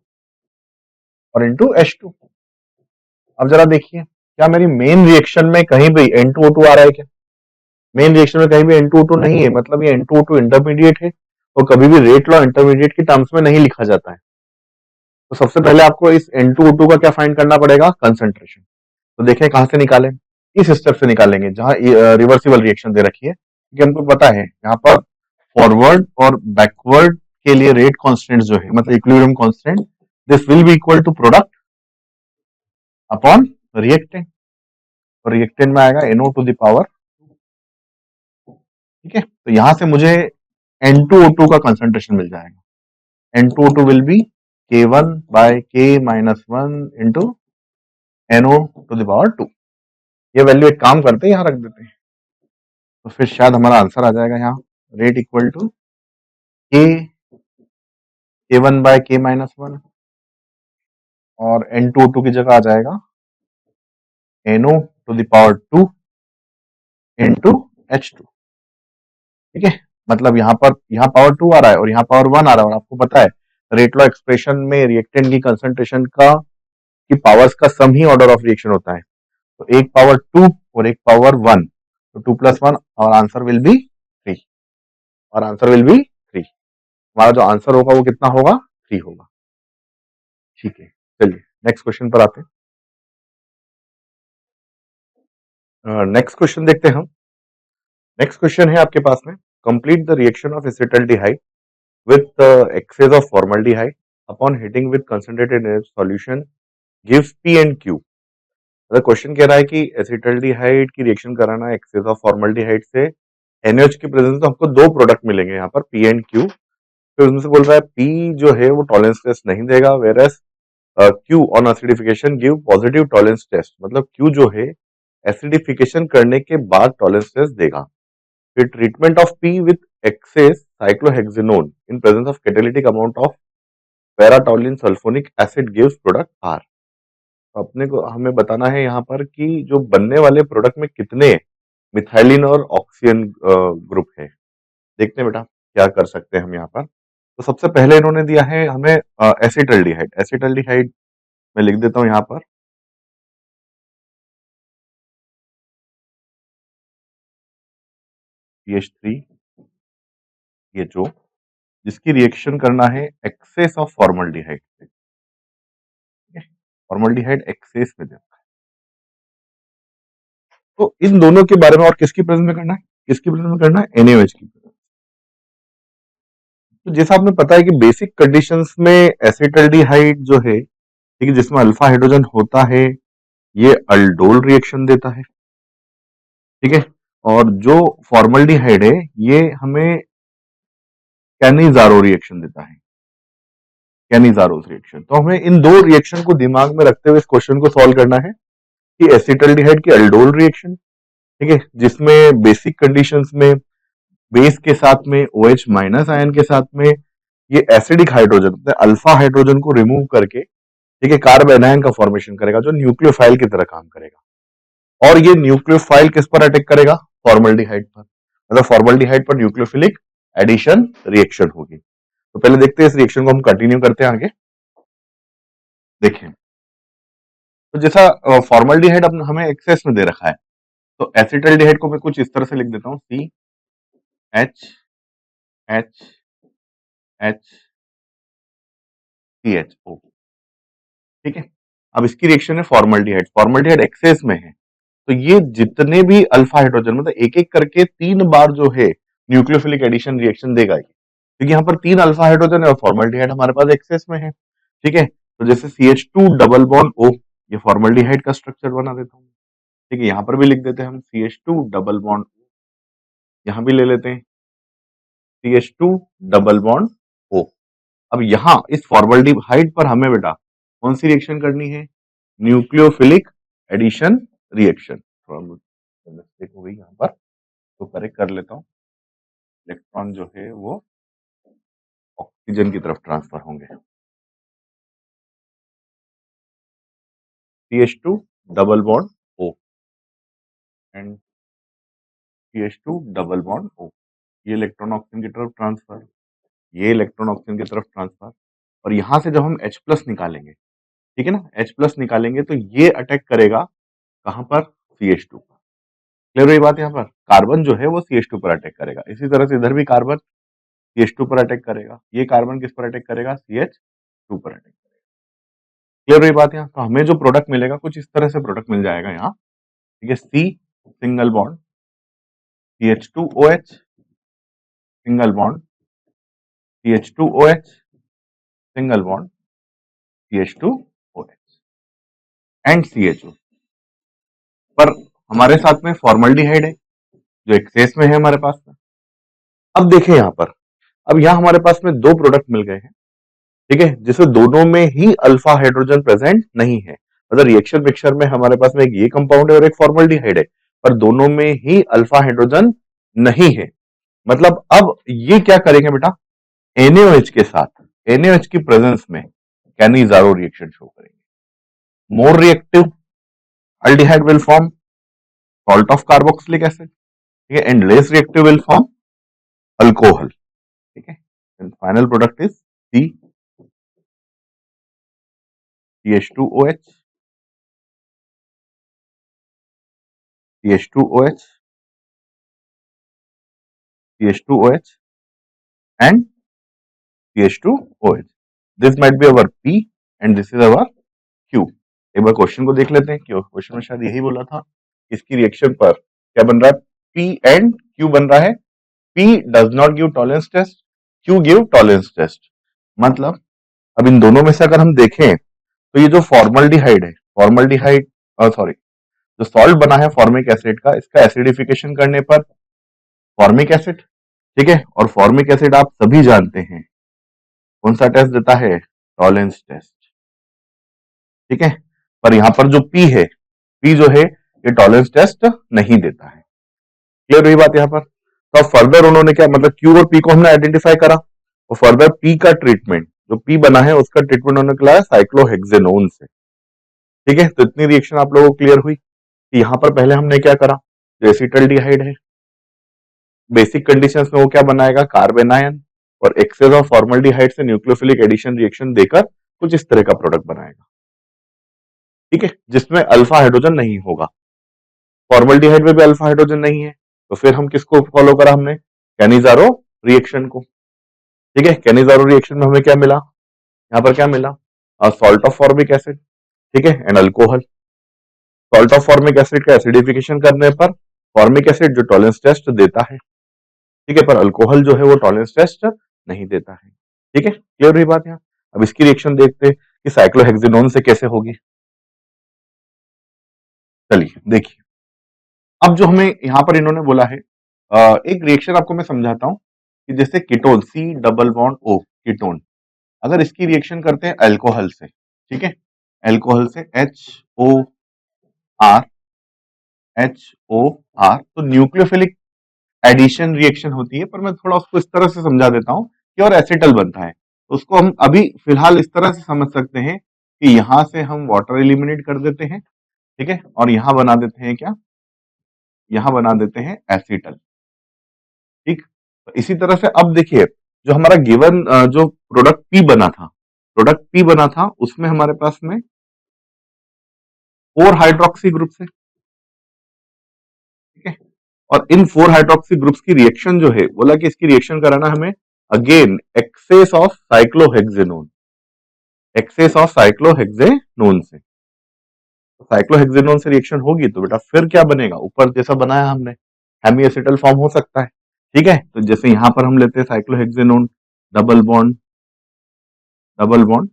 और इंटू H2। अब जरा देखिए, क्या मेरी मेन रिएक्शन में कहीं भी N2O2 आ रहा है क्या? मेन रिएक्शन में कहीं भी N2O2 नहीं है, मतलब ये N2O2 इंटरमीडिएट है, और कभी भी रेट लॉ इंटरमीडिएट की टर्म्स में नहीं लिखा जाता है। तो सबसे पहले आपको इस N2O2 का क्या फाइंड करना पड़ेगा, कंसंट्रेशन। तो देखें कहां से निकालें, इस स्टेप से निकालेंगे जहां रिवर्सिबल रिएक्शन दे रखी है, क्योंकि हमको पता है यहाँ पर फॉरवर्ड और बैकवर्ड के लिए रेट कांस्टेंट जो है, मतलब equilibrium constant, this will be equal to product upon reactant, और रिएक्टेंट में आएगा NO टू द पावर। ठीक है, तो यहां से मुझे N2O2 का कंसंट्रेशन मिल जाएगा। N2O2 will be K1 by K minus 1 into NO to the power 2। ये वैल्यू एक काम करते हैं, यहां रख देते हैं, तो फिर शायद हमारा आंसर आ जाएगा यहाँ, rate equal to K1 by K minus 1, और N2O2 की जगह आ जाएगा NO to the power 2 into H2। ठीक है, मतलब यहाँ पावर 2 आ रहा है और यहाँ पावर 1 आ रहा है, और आपको पता है रेट लॉ एक्सप्रेशन में रिएक्टेंट की कंसंट्रेशन की पावर्स का सम ही ऑर्डर ऑफ रिएक्शन होता है। तो एक पावर 2 और एक पावर 1, तो 2 प्लस 1, और आंसर विल बी 3, और आंसर विल बी 3। हमारा जो आंसर होगा वो कितना होगा, 3 होगा। ठीक है, चलिए नेक्स्ट क्वेश्चन पर आते हैं। नेक्स्ट क्वेश्चन देखते हैं हम। नेक्स्ट क्वेश्चन है आपके पास में, complete the reaction of acetaldehyde with access of formaldehyde upon heating with concentrated solution gives P and Q। अगर क्वेश्चन कह रहा है कि एसिटाल्डिहाइड की रिएक्शन कराना है एक्सेस ऑफ फॉर्मल्डिहाइड से NaOH की प्रेजेंस, तो हमको दो प्रोडक्ट मिलेंगे यहाँ पर, P एंड Q। फिर उसमें से बोल रहा है P जो है वो टॉलरेंस टेस्ट नहीं देगा, whereas Q on acidification give positive tolerance test, मतलब Q जो है एसिडिफिकेशन करने के बाद टॉलरेंस टेस्ट देगा। फिर treatment of P with excess cyclohexanone in presence of catalytic amount of paratoluene sulphonic acid gives product R। अपने को हमें बताना है यहाँ पर कि जो बनने वाले प्रोडक्ट में कितने मिथाइलिन और ऑक्सीजन ग्रुप है। देखते हैं बेटा क्या कर सकते हैं हम यहाँ पर। तो सबसे पहले इन्होंने दिया है हमें एसिटल्डिहाइड। एसिटल्डिहाइड मैं लिख देता हूँ यहाँ पर, CH3CHO, जिसकी रिएक्शन करना है एक्सेस ऑफ फॉर्मल्डिहाइड से। फॉर्मल्डिहाइड एक्सेस में देना है, तो इन दोनों के बारे में, और किसकी प्रेजेंस में करना है, किसकी प्रेजेंस में करना है, NaOH की। तो जैसा आपने पता है कि बेसिक कंडीशंस में एसिटल्डिहाइड जो है, ठीक है, जिसमें अल्फा हाइड्रोजन होता है, ये अल्डोल रिएक्शन देता है। ठीक है, और जो फॉर्मल्डिहाइड है ये हमें कैनिजारो रिएक्शन देता है, कैनिजारोस रिएक्शन। तो हमें इन दो रिएक्शन को दिमाग में रखते हुए इस क्वेश्चन को सॉल्व करना है कि एसिटल्डिहाइड की अल्डोल रिएक्शन, ठीक है, जिसमें बेसिक कंडीशंस में बेस के साथ में OH माइनस आयन के साथ में ये एसिडिक हाइड्रोजन मतलब अल्फा हाइड्रोजन को रिमूव करके ठीक है कार्ब एनायन का फॉर्मेशन करेगा जो न्यूक्लियोफाइल की तरह काम करेगा। और ये न्यूक्लियोफाइल किस पर अटैक करेगा? फॉर्मल्डिहाइड पर। मतलब फॉर्मल्डिहाइड पर न्यूक्लियोफिलिक एडिशन रिएक्शन होगी। तो पहले देखते हैं इस रिएक्शन को, हम कंटिन्यू करते हैं आगे। देखें तो जैसा फॉर्मल्डिहाइड अब हमें एक्सेस में दे रखा है, तो एसिटल्डिहाइड को मैं कुछ इस तरह से लिख देता हूं, CHHCHO। ठीक है, अब इसकी रिएक्शन है फॉर्मल्डिहाइड, फॉर्मल्डिहाइड एक्सेस में है, तो ये जितने भी अल्फा हाइड्रोजन मतलब एक एक करके 3 बार जो है न्यूक्लियोफिलिक एडिशन रिएक्शन देगा ये, क्योंकि यहाँ पर 3 अल्फा हाइड्रोजन है और फॉर्मल्डिहाइड हमारे पास एक्सेस में है। ठीक है, तो जैसे CH2 डबल बॉन्ड O, ये फॉर्मल्डिहाइड का स्ट्रक्चर बना देता हूँ। ठीक है, यहाँ पर भी लिख देते हैं हम CH2 डबल बॉन्ड, यहाँ भी ले लेते हैं CH2 डबल बॉन्ड O। अब यहाँ इस फॉर्मल्डिहाइड पर हमें बेटा कौन सी रिएक्शन करनी है? Nucleophilic addition reaction. थोड़ा मिस्टेक हो गई यहाँ पर, तो करेक्ट कर लेता हूँ। इलेक्ट्रॉन जो है वो ऑक्सीजन की तरफ ट्रांसफर होंगे। CH2 double bond O and CH2 double bond O, ये इलेक्ट्रॉन ऑक्सीजन की तरफ ट्रांसफर, ये इलेक्ट्रॉन ऑक्सीजन की तरफ ट्रांसफर, और यहां से जब हम H प्लस निकालेंगे, ठीक है ना, H प्लस निकालेंगे तो ये अटैक करेगा कहां पर? CH2 पर। क्लियर हुई बात? यहाँ पर कार्बन जो है वो CH2 पर अटैक करेगा, इसी तरह से इधर भी कार्बन CH2 पर अटैक करेगा, ये कार्बन किस पर अटैक करेगा? CH2 पर अटैक करेगा। क्लियर हुई बात? यहाँ तो हमें जो प्रोडक्ट मिलेगा कुछ इस तरह से प्रोडक्ट मिल जाएगा यहाँ। ठीक है, C single bond CH2OH single bond CH2OH single bond CH2OH and CHO। पर हमारे साथ में फॉर्मल्डिहाइड है जो एक्सेस में है हमारे पास में। अब देखें यहाँ पर, अब यहाँ हमारे पास में 2 प्रोडक्ट मिल गए हैं, ठीक है, जिसमें दोनों में ही अल्फा हाइड्रोजन प्रेजेंट नहीं है। मतलब रिएक्शन मिक्सचर में हमारे पास में एक ये कंपाउंड है और एक फॉर्मल्डिहाइड है, पर दोनों में ही अल्फा हाइड्रोजन नहीं है। मतलब अब ये क्या करेंगे बेटा? NaOH के साथ, NaOH की प्रेजेंस में कैनिजारो रिएक्शन शो करेंगे। More reactive aldehyde will form salt of carboxylic acid, ठीक है, and less reactive will form alcohol. ठीक है, and final product is CH2OH CH2OH CH2OH and CH2OH। This might be our P and this is our Q। एक बार question को देख लेते हैं, question में शायद यही बोला था, इसकी रिएक्शन पर क्या बन रहा है? P एंड Q बन रहा है। P does not give tolerance test, Q give tolerance test. मतलब अब इन दोनों में से अगर हम देखें तो ये जो फॉर्मल्डिहाइड है, फॉर्मल्डिहाइड सॉरी, जो सॉल्ट बना है फॉर्मिक एसिड का, इसका एसिडिफिकेशन करने पर फॉर्मिक एसिड, ठीक है, और फॉर्मिक एसिड आप सभी जानते हैं कौन सा टेस्ट देता है? Tolerance test. ठीक है, पर यहां पर जो P है, P जो है ये टॉलरेंस टेस्ट नहीं देता है। क्लियर हुई बात यहाँ पर? तो अब फर्दर उन्होंने क्या, मतलब Q और P को हमने आइडेंटिफाई करा, और फर्दर P का ट्रीटमेंट, जो P बना है उसका ट्रीटमेंट उन्होंने किया साइक्लोहेक्सेनोन से। ठीक है, तो इतनी रिएक्शन आप लोगों को क्लियर हुई कि यहां पर पहले हमने क्या करा, जो एसिटल्डिहाइड है बेसिक कंडीशंस में वो क्या बनाएगा? कार्बन आयन, और एक्सेस ऑफ फॉर्मल्डिहाइड से न्यूक्लियोफिलिक एडिशन रिएक्शन देकर कुछ इस तरह का प्रोडक्ट बनाएगा। ठीक है, जिसमें अल्फा हाइड्रोजन नहीं होगा। फॉर्मल्डिहाइड में भी अल्फा हाइड्रोजन नहीं है, तो फिर हम किसको फॉलो करा? हमने कैनिजारो रिएक्शन को। ठीक है, कैनिजारो रिएक्शन में हमें क्या मिला? यहाँ पर क्या मिला? सॉल्ट ऑफ फॉर्मिक एसिड, ठीक है, and alcohol. Salt of formic acid का एसिडिफिकेशन करने पर फॉर्मिक एसिड जो टॉलरेंस टेस्ट देता है, ठीक है, पर अल्कोहल जो है वो टॉलरेंस टेस्ट नहीं देता है। ठीक है, क्लियर हुई बात यहाँ? अब इसकी रिएक्शन देखते हैं कि साइक्लोहेक्सेनोन से कैसे होगी। चलिए देखिए, अब जो हमें यहाँ पर इन्होंने बोला है, एक रिएक्शन आपको मैं समझाता हूँ कि जैसे ketone C double bond O ketone, अगर इसकी रिएक्शन करते हैं अल्कोहल से, ठीक है, अल्कोहल से HOR HOR, तो न्यूक्लियोफिलिक एडिशन रिएक्शन होती है, पर मैं थोड़ा उसको इस तरह से समझा देता हूं प्योर एसिटल बनता है। तो उसको हम अभी फिलहाल इस तरह से समझ सकते हैं कि यहां से हम वाटर एलिमिनेट कर देते हैं, ठीक है, और यहां बना देते हैं क्या, यहां बना देते हैं एसिटल, ठीक। तो इसी तरह से अब देखिए, जो हमारा गिवन जो प्रोडक्ट पी बना था, प्रोडक्ट पी बना था, उसमें हमारे पास में 4 हाइड्रोक्सी ग्रुप्स है, ठीक है। और इन 4 हाइड्रोक्सी ग्रुप्स की रिएक्शन जो है, बोला कि इसकी रिएक्शन कराना हमें again excess of cyclohexanone, excess of cyclohexanone से। तो साइक्लोहेक्सेनोन से रिएक्शन होगी तो बेटा फिर क्या बनेगा, ऊपर जैसा बनाया हमने हेमी एसिटल फॉर्म हो सकता है, ठीक है। तो जैसे यहां पर हम लेते हैं cyclohexanone, double bond, double bond,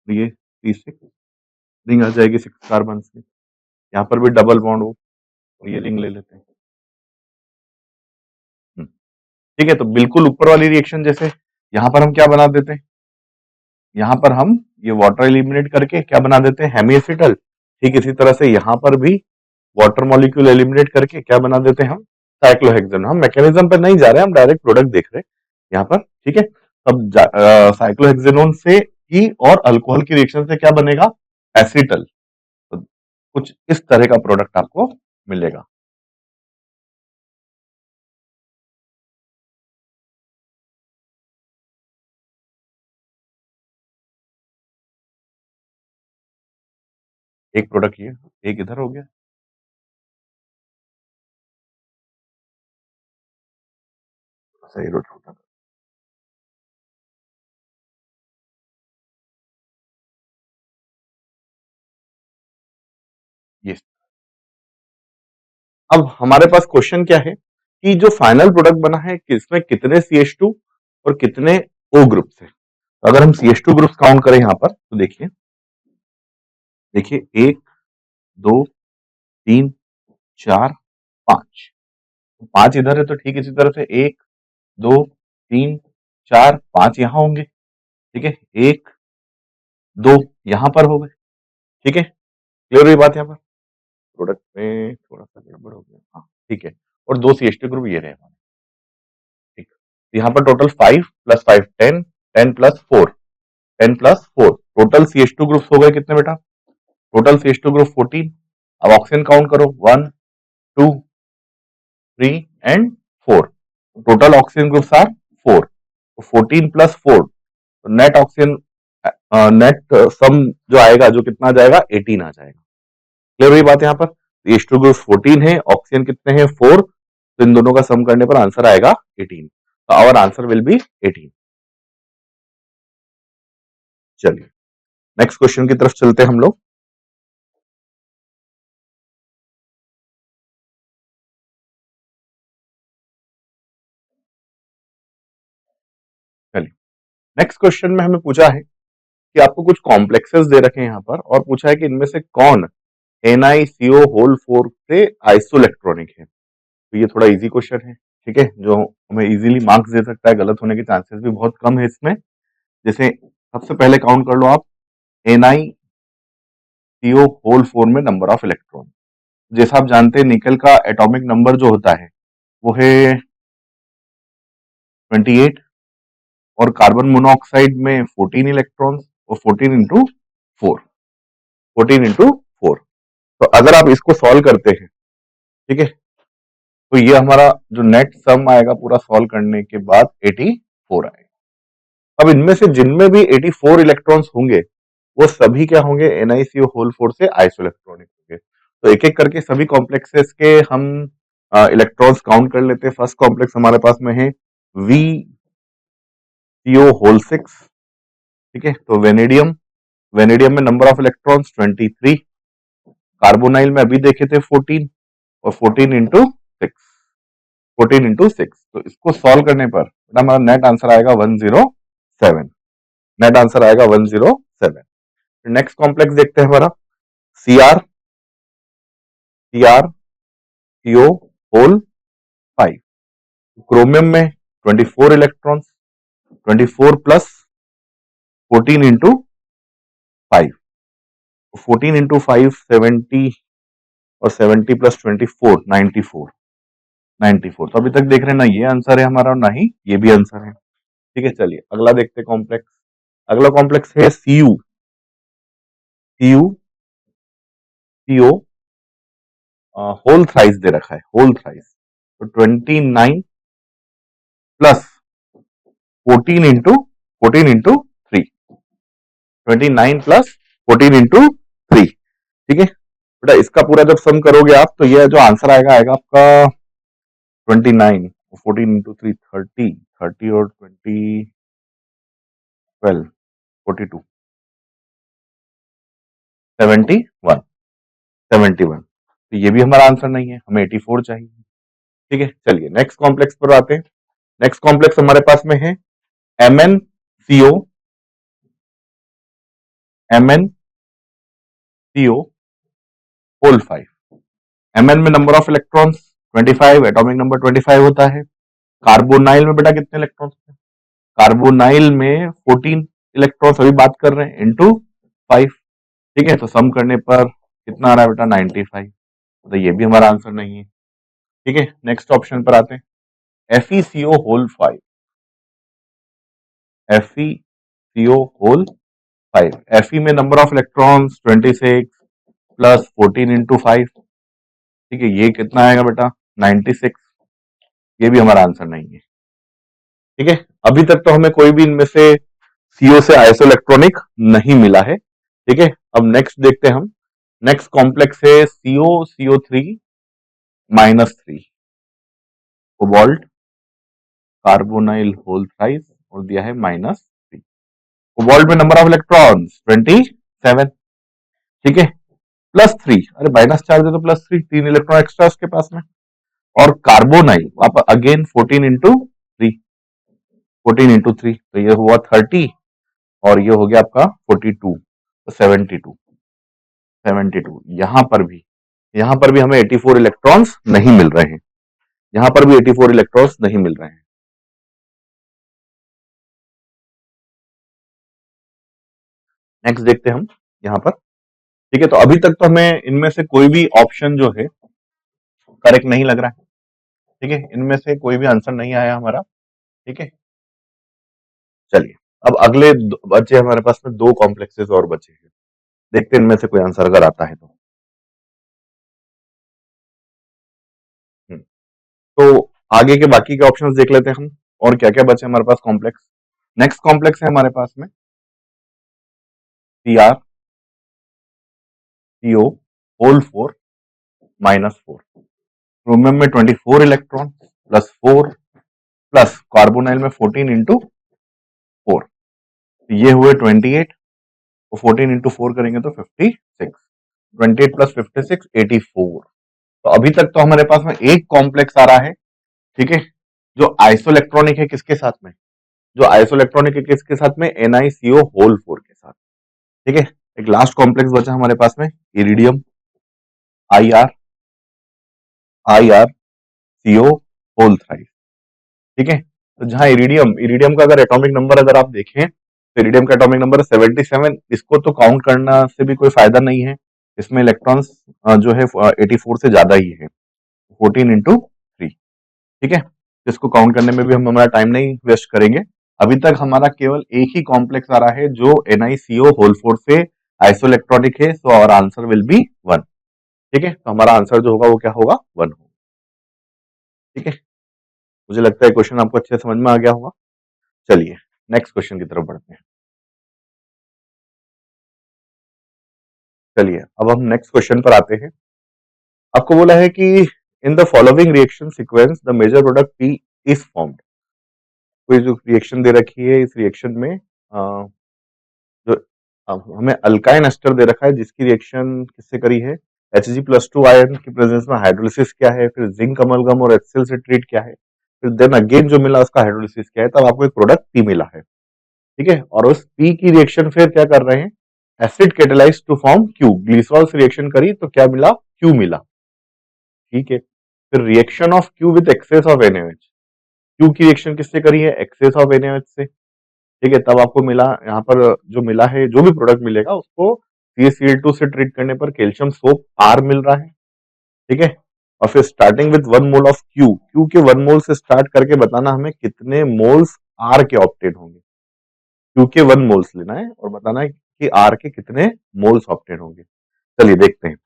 ये C6 रिंग आ जाएगी 6 कार्बन से, यहाँ पर भी डबल बॉन्ड हो, और ये रिंग ले लेते हैं। ठीक है, तो बिल्कुल ऊपर वाली रिएक्शन जैसे यहां पर हम क्या बना देते हैं, यहां पर हम ये वाटर एलिमिनेट करके क्या बना देते हैं, हेमी एसिटल। ठीक इसी तरह से यहां पर भी वाटर मॉलिक्यूल एलिमिनेट करके क्या बना देते हैं हम, साइक्लोहेक्सेन। हम मैकेनिज्म पर नहीं जा रहे हैं, हम डायरेक्ट प्रोडक्ट देख रहे हैं यहाँ पर, ठीक है। अब साइक्लोहेक्सेनोन से ही और अल्कोहल की रिएक्शन से क्या बनेगा, एसिटल। तो कुछ इस तरह का प्रोडक्ट आपको मिलेगा। एक प्रोडक्ट ये, एक इधर हो गया, सही रो छोटा, ये। अब हमारे पास क्वेश्चन क्या है कि जो फाइनल प्रोडक्ट बना है किसमें कितने CH2 और कितने O ग्रुप्स है। तो अगर हम CH2 ग्रुप्स काउंट करें यहां पर तो देखिए, देखिए 1 2 3 4 5, 5 इधर है तो ठीक, इसी तरह से 1 2 3 4 5 यहां होंगे, ठीक है, 1 2 यहां पर हो गए, ठीक है। क्लियर हुई बात यहाँ पर, प्रोडक्ट में थोड़ा सा गड़बड़ हो गया, हाँ ठीक है। और 2 CH2 ग्रुप ये रहे हमारे, ठीक। यहाँ पर total 5 plus 5 10, 10 plus 4, 10 plus 4, total CH2 groups हो गए कितने बेटा, टोटल CH2 ग्रुप 14। अब ऑक्सीजन काउंट करो, 1 2 3 and 4, total oxygen groups are 4। 14 plus 4, तो नेट ऑक्सीजन नेट सम जो आएगा, जो कितना आ जाएगा, 18 आ जाएगा। क्लियर हुई बात यहाँ पर, CH2 ग्रुप 14 है, ऑक्सीजन कितने हैं, 4, तो इन दोनों का सम करने पर आंसर आएगा 18। तो आवर आंसर विल बी 18। चलिए नेक्स्ट क्वेश्चन की तरफ चलते हैं हम लोग। चलिए नेक्स्ट क्वेश्चन में हमें पूछा है कि आपको कुछ कॉम्प्लेक्सेस दे रखे हैं यहाँ पर, और पूछा है कि इनमें से कौन NiCO होल 4 से आइसोइलेक्ट्रॉनिक है। तो ये थोड़ा इजी क्वेश्चन है, ठीक है, जो हमें इजीली मार्क्स दे सकता है, गलत होने के चांसेस भी बहुत कम है इसमें। जैसे सबसे पहले काउंट कर लो आप, NiCO होल 4 में नंबर ऑफ इलेक्ट्रॉन, जैसा आप जानते हैं निकल का एटॉमिक नंबर जो होता है वो है 28, और कार्बन मोनोऑक्साइड में 14 इलेक्ट्रॉन्स, और 14 इंटू 4, 14 इंटू 4। तो अगर आप इसको सॉल्व करते हैं, ठीक है, तो ये हमारा जो नेट सम आएगा पूरा सॉल्व करने के बाद 84 आएगा। अब इनमें से जिनमें भी 84 इलेक्ट्रॉन्स होंगे वो सभी क्या होंगे, NiCO होल 4 से आइसोइलेक्ट्रॉनिक होंगे। तो एक एक करके सभी कॉम्प्लेक्सेस के हम इलेक्ट्रॉन्स काउंट कर लेते हैं। फर्स्ट कॉम्प्लेक्स हमारे पास में है VCO होल 6, ठीक है। तो वेनेडियम, वेनेडियम में नंबर ऑफ इलेक्ट्रॉन्स 23, कार्बोनाइल में अभी देखे थे 14, और 14 इंटू 6, 14 इंटू 6। तो इसको सॉल्व करने पर हमारा नेट आंसर आएगा 107, नेट आंसर आएगा 107। नेक्स्ट कॉम्प्लेक्स देखते हैं हमारा CR, CO होल 5, क्रोमियम में 24 इलेक्ट्रॉन्स, 24 प्लस 14 इंटू 5, 14 इंटू 5 70, और 70 प्लस 24 94, 94। तो अभी तक देख रहे हैं ना ये आंसर है हमारा, और ना ही ये भी आंसर है। ठीक है, चलिए अगला देखते हैं कॉम्प्लेक्स। अगला कॉम्प्लेक्स है CU, CU CO whole thrice दे रखा है, होल थ्राइस। तो 29 प्लस 14 इंटू 3, 29 प्लस 14 इंटू 3। ठीक है बेटा, इसका पूरा जब सम करोगे आप तो ये जो आंसर आएगा आएगा आपका 29, 14 इंटू 3 30, 30 और 20 12 42 71, 71। तो ये भी हमारा आंसर नहीं है, हमें 84 चाहिए। ठीक है, चलिए नेक्स्ट कॉम्प्लेक्स पर आते हैं। नेक्स्ट कॉम्प्लेक्स हमारे पास में है MnCO, MnCO होल 5। Mn में number of electrons 25, atomic number 25 होता है। कार्बोनाइल में बेटा कितने इलेक्ट्रॉन्स हैं? कार्बोनाइल में 14 इलेक्ट्रॉन्स अभी बात कर रहे हैं, इंटू 5। ठीक है, तो सम करने पर कितना आ रहा है बेटा? 95। तो ये भी हमारा आंसर नहीं है। ठीक है, नेक्स्ट ऑप्शन पर आते हैं, FeCO whole 5, FeCO whole 5। Fe में number of electrons 26 plus 14 into 5। ठीक है, ये कितना आएगा बेटा? 96। ये भी हमारा आंसर नहीं है। ठीक है, अभी तक तो हमें कोई भी इनमें से सीओ से आइसो इलेक्ट्रॉनिक नहीं मिला है। ठीक है, अब नेक्स्ट देखते हैं हम। नेक्स्ट कॉम्प्लेक्स है CO3 - 3, cobalt carbonyl whole thrice और दिया है -3। कोबाल्ट में नंबर ऑफ इलेक्ट्रॉन्स 27। ठीक है, +3, अरे माइनस चार्ज है तो +3, 3 इलेक्ट्रॉन एक्स्ट्रा उसके पास में। और कार्बोनाइल आप अगेन 14 इंटू 3, 14 इंटू 3, तो ये हुआ 30 और ये हो गया आपका 42, तो 72, 72। यहां पर भी हमें 84 इलेक्ट्रॉन्स नहीं मिल रहे हैं, यहां पर भी 84 इलेक्ट्रॉन्स नहीं मिल रहे हैं। नेक्स्ट देखते हैं हम यहां पर। ठीक है, तो अभी तक तो हमें इनमें से कोई भी ऑप्शन जो है करेक्ट नहीं लग रहा है। ठीक है, इनमें से कोई भी आंसर नहीं आया हमारा। ठीक है, चलिए अब अगले बचे हमारे पास में 2 कॉम्प्लेक्सेस और बचे हैं, देखते हैं इनमें से कोई आंसर अगर आता है तो। हम्म, तो आगे के बाकी के ऑप्शंस देख लेते हैं हम, और क्या क्या बचे हमारे पास कॉम्प्लेक्स। नेक्स्ट कॉम्प्लेक्स है हमारे पास में CrCO होल 4 -4। क्रोमियम में 24 इलेक्ट्रॉन प्लस 4 प्लस कार्बोनाइल में 14 इंटू 4, ये हुए 28। तो 14 इंटू 4 करेंगे तो 56, 28 प्लस 56 84। तो अभी तक तो हमारे पास में एक कॉम्प्लेक्स आ रहा है। ठीक है, जो आइसोइलेक्ट्रॉनिक है किसके साथ में? जो आइसोइलेक्ट्रॉनिक है किसके साथ में? NiCO होल 4 के साथ। ठीक है, एक लास्ट कॉम्प्लेक्स बचा हमारे पास में, इरिडियम IrCO होल थ्राइस। ठीक है, तो जहां इरिडियम इरिडियम का अगर एटॉमिक नंबर अगर आप देखें तो इरिडियम का एटॉमिक नंबर 77। इसको तो काउंट करना से भी कोई फायदा नहीं है, इसमें इलेक्ट्रॉन्स जो है 84 से ज्यादा ही है, 14 इंटू 3। ठीक है, तो इसको काउंट करने में भी हम हमारा टाइम नहीं वेस्ट करेंगे। अभी तक हमारा केवल एक ही कॉम्प्लेक्स आ रहा है जो NiCO होल 4 से आइसोइलेक्ट्रॉनिक है, so our answer will be 1। ठीक है, तो हमारा आंसर जो होगा वो क्या होगा? 1 होगा। ठीक है, मुझे लगता है क्वेश्चन आपको अच्छे समझ में आ गया होगा। चलिए नेक्स्ट क्वेश्चन की तरफ बढ़ते हैं। चलिए अब हम नेक्स्ट क्वेश्चन पर आते हैं। आपको बोला है कि in the following reaction sequence the major product P is formed. कोई जो रिएक्शन दे रखी है, इस रिएक्शन में जो हमें अल्काइन एस्टर दे रखा है जिसकी रिएक्शन किससे करी है? Hg+2 आयन की प्रेजेंस में हाइड्रोलिसिस क्या है, फिर जिंक अमलगम और HCl से ट्रीट क्या है, फिर देन अगेन जो मिला उसका हाइड्रोलिसिस क्या है, तब आपको एक प्रोडक्ट पी मिला है। ठीक है, और उस पी की रिएक्शन फिर क्या कर रहे हैं? Acid catalyse to form Q, glycerol से रिएक्शन करी तो क्या मिला? क्यू मिला। ठीक है, फिर reaction of Q with excess of NaOH, Q की रिएक्शन किससे करी है? एक्सेस ऑफ NaOH से। ठीक है, तब आपको मिला यहाँ पर जो मिला है, जो भी प्रोडक्ट मिलेगा उसको CaCl2 से ट्रीट करने पर कैल्शियम सोप R मिल रहा है। ठीक है, और फिर starting with 1 mole of Q, Q के 1 मोल से स्टार्ट करके बताना हमें कितने मोल्स आर के ऑप्टेन होंगे। क्यू के 1 मोल्स लेना है और बताना है कि आर के कितने मोल्स ऑप्टेन होंगे। चलिए देखते हैं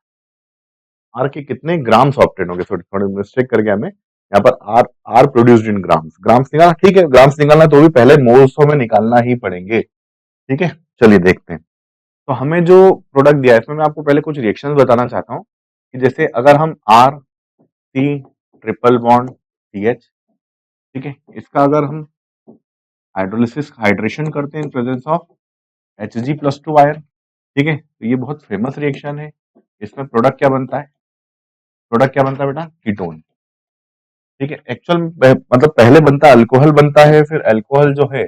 आर के कितने ग्राम्स ऑप्टेन होंगे। थोड़ी थोड़ी मिस्टेक कर गया मैं, यहाँ पर R R produced in grams, grams निकालना ठीक है, ग्राम्स निकालना तो भी पहले मोल्सों में निकालना ही पड़ेंगे। ठीक है, चलिए देखते हैं। तो हमें जो प्रोडक्ट दिया है इसमें मैं आपको पहले कुछ रिएक्शंस बताना चाहता हूँ कि जैसे अगर हम R C triple bond C H, ठीक है, इसका अगर हम हाइड्रोलिसिस हाइड्रेशन करते हैं इन प्रेजेंस ऑफ Hg+2 आयन, ठीक है, तो ये बहुत फेमस रिएक्शन है। इसमें प्रोडक्ट क्या बनता है, प्रोडक्ट क्या बनता है बेटा, कीटोन। ठीक है, एक्चुअल मतलब पहले बनता है अल्कोहल बनता है, फिर अल्कोहल जो है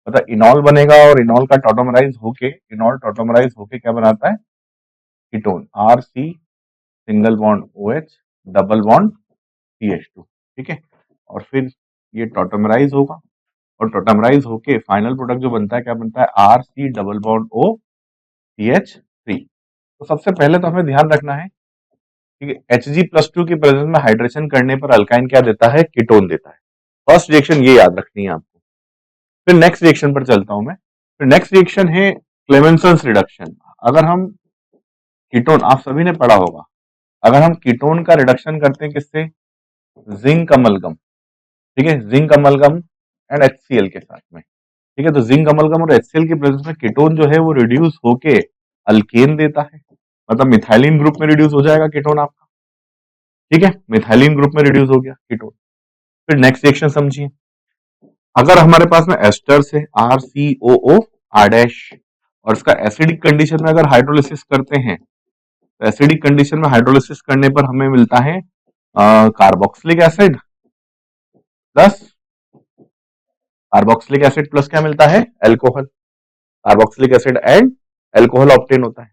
मतलब इनॉल बनेगा और इनॉल का टॉटोमराइज होके, इनॉल टॉटोमराइज होके क्या बनाता है, ketone, R C single bond O H double bond C H two. ठीक है, और फिर ये टॉटोमराइज होगा और टॉटोमराइज होके फाइनल प्रोडक्ट जो बनता है क्या बनता है, R C double bond O C H three. तो सबसे पहले तो हमें ध्यान रखना है, ठीक है, Hg+2 की प्रेजेंस में हाइड्रेशन करने पर अल्काइन क्या देता है, कीटोन देता है। फर्स्ट रिएक्शन ये याद रखनी है आपको। फिर नेक्स्ट रिएक्शन पर चलता हूं मैं। फिर नेक्स्ट रिएक्शन है क्लेमेंसन्स रिडक्शन। अगर हम कीटोन, आप सभी ने पढ़ा होगा, अगर हम कीटोन का रिडक्शन करते हैं किससे, जिंक अमलगम, ठीक है, जिंक अमलगम एंड HCl के साथ में, ठीक है, तो जिंक अमलगम और HCl की प्रेजेंस में कीटोन जो है वो रिड्यूस होके अल्केन देता है, मतलब मिथाइलिन ग्रुप में रिड्यूस हो जाएगा कीटोन आपका। ठीक है, मिथाइलिन ग्रुप में रिड्यूस हो गया कीटोन। फिर नेक्स्ट रिएक्शन समझिए, अगर हमारे पास में एस्टर्स है आर सी ओ ओ आर डैश, और इसका एसिडिक कंडीशन में अगर हाइड्रोलिसिस करते हैं, तो एसिडिक कंडीशन में हाइड्रोलिसिस करने पर हमें मिलता है carboxylic acid plus, carboxylic acid plus क्या मिलता है, alcohol, carboxylic acid and alcohol obtain होता है।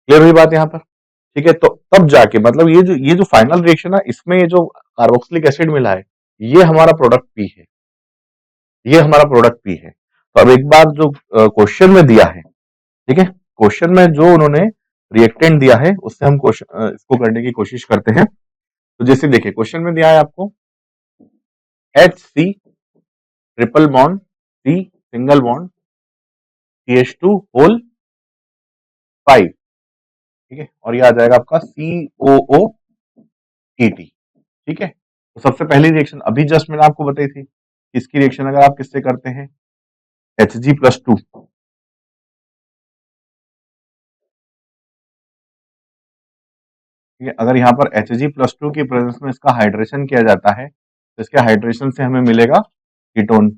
क्लियर हुई बात यहाँ पर। ठीक है, तो तब जाके मतलब ये जो फाइनल रिएक्शन है इसमें ये जो कार्बोक्सिलिक एसिड मिला है ये हमारा प्रोडक्ट पी है, ये हमारा प्रोडक्ट पी है। तो अब एक बार जो क्वेश्चन में दिया है, ठीक है, क्वेश्चन में जो उन्होंने रिएक्टेंट दिया है उससे हम क्वेश्चन इसको करने की कोशिश करते हैं। तो जैसे देखिए क्वेश्चन में दिया है आपको H C triple bond C single bond C H two whole 5, ठीक है, और ये आ जाएगा आपका सी ओ ओ ई टी। ठीक है, तो सबसे पहली रिएक्शन अभी जस्ट मैंने आपको बताई थी, इसकी रिएक्शन अगर आप किससे करते हैं, Hg+2, ठीक है, अगर यहाँ पर Hg+2 की प्रेजेंस में इसका हाइड्रेशन किया जाता है तो इसके हाइड्रेशन से हमें मिलेगा ketone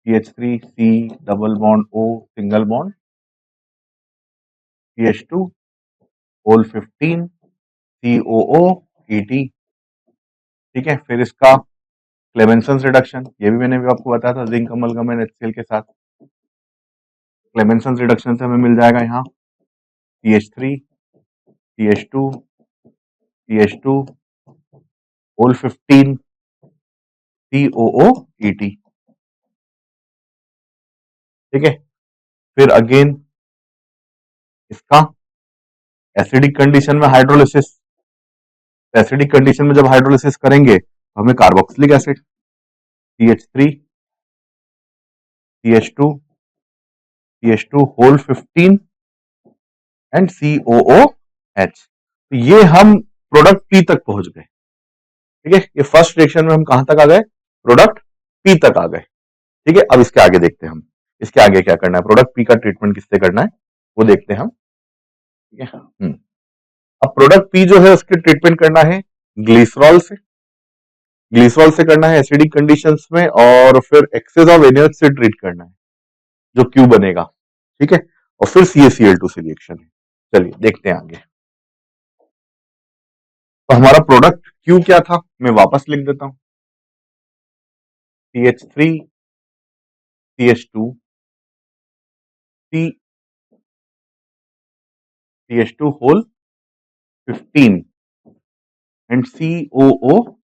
CH3 C double bond O single bond CH2 whole 15 COO ET। ठीक है, फिर इसका क्लेमेंसन रिडक्शन, ये भी मैंने भी आपको बताया था, जिंक अमलगम एंड HCl के साथ क्लेमेंसन रिडक्शन से हमें मिल जाएगा यहाँ CH3 CH2 CH2 whole 15 COO ET। ठीक है, फिर अगेन इसका एसिडिक कंडीशन में हाइड्रोलिसिस, एसिडिक कंडीशन में जब हाइड्रोलिसिस करेंगे तो हमें carboxylic acid CH3 CH2 CH2 whole 15 and COOH, तो ये हम प्रोडक्ट पी तक पहुंच गए। ठीक है, ये फर्स्ट रिएक्शन में हम कहां तक आ गए, प्रोडक्ट पी तक आ गए। ठीक है, अब इसके आगे देखते हैं हम, इसके आगे क्या करना है, प्रोडक्ट पी का ट्रीटमेंट किससे करना है वो देखते हैं हम। ठीक है, अब प्रोडक्ट पी जो है उसके ट्रीटमेंट करना है ग्लिसरॉल से, ग्लिसरॉल से करना है एसिडिक कंडीशंस में, और फिर एक्सेस ऑफ एनएच से ट्रीट करना है जो क्यू बनेगा। ठीक है, और फिर CaCl2 से रिएक्शन है। चलिए देखते हैं आगे। तो हमारा प्रोडक्ट क्यू क्या था, मैं वापस लिख देता हूं, CH3 CH2 CH2 whole 15 and COOH।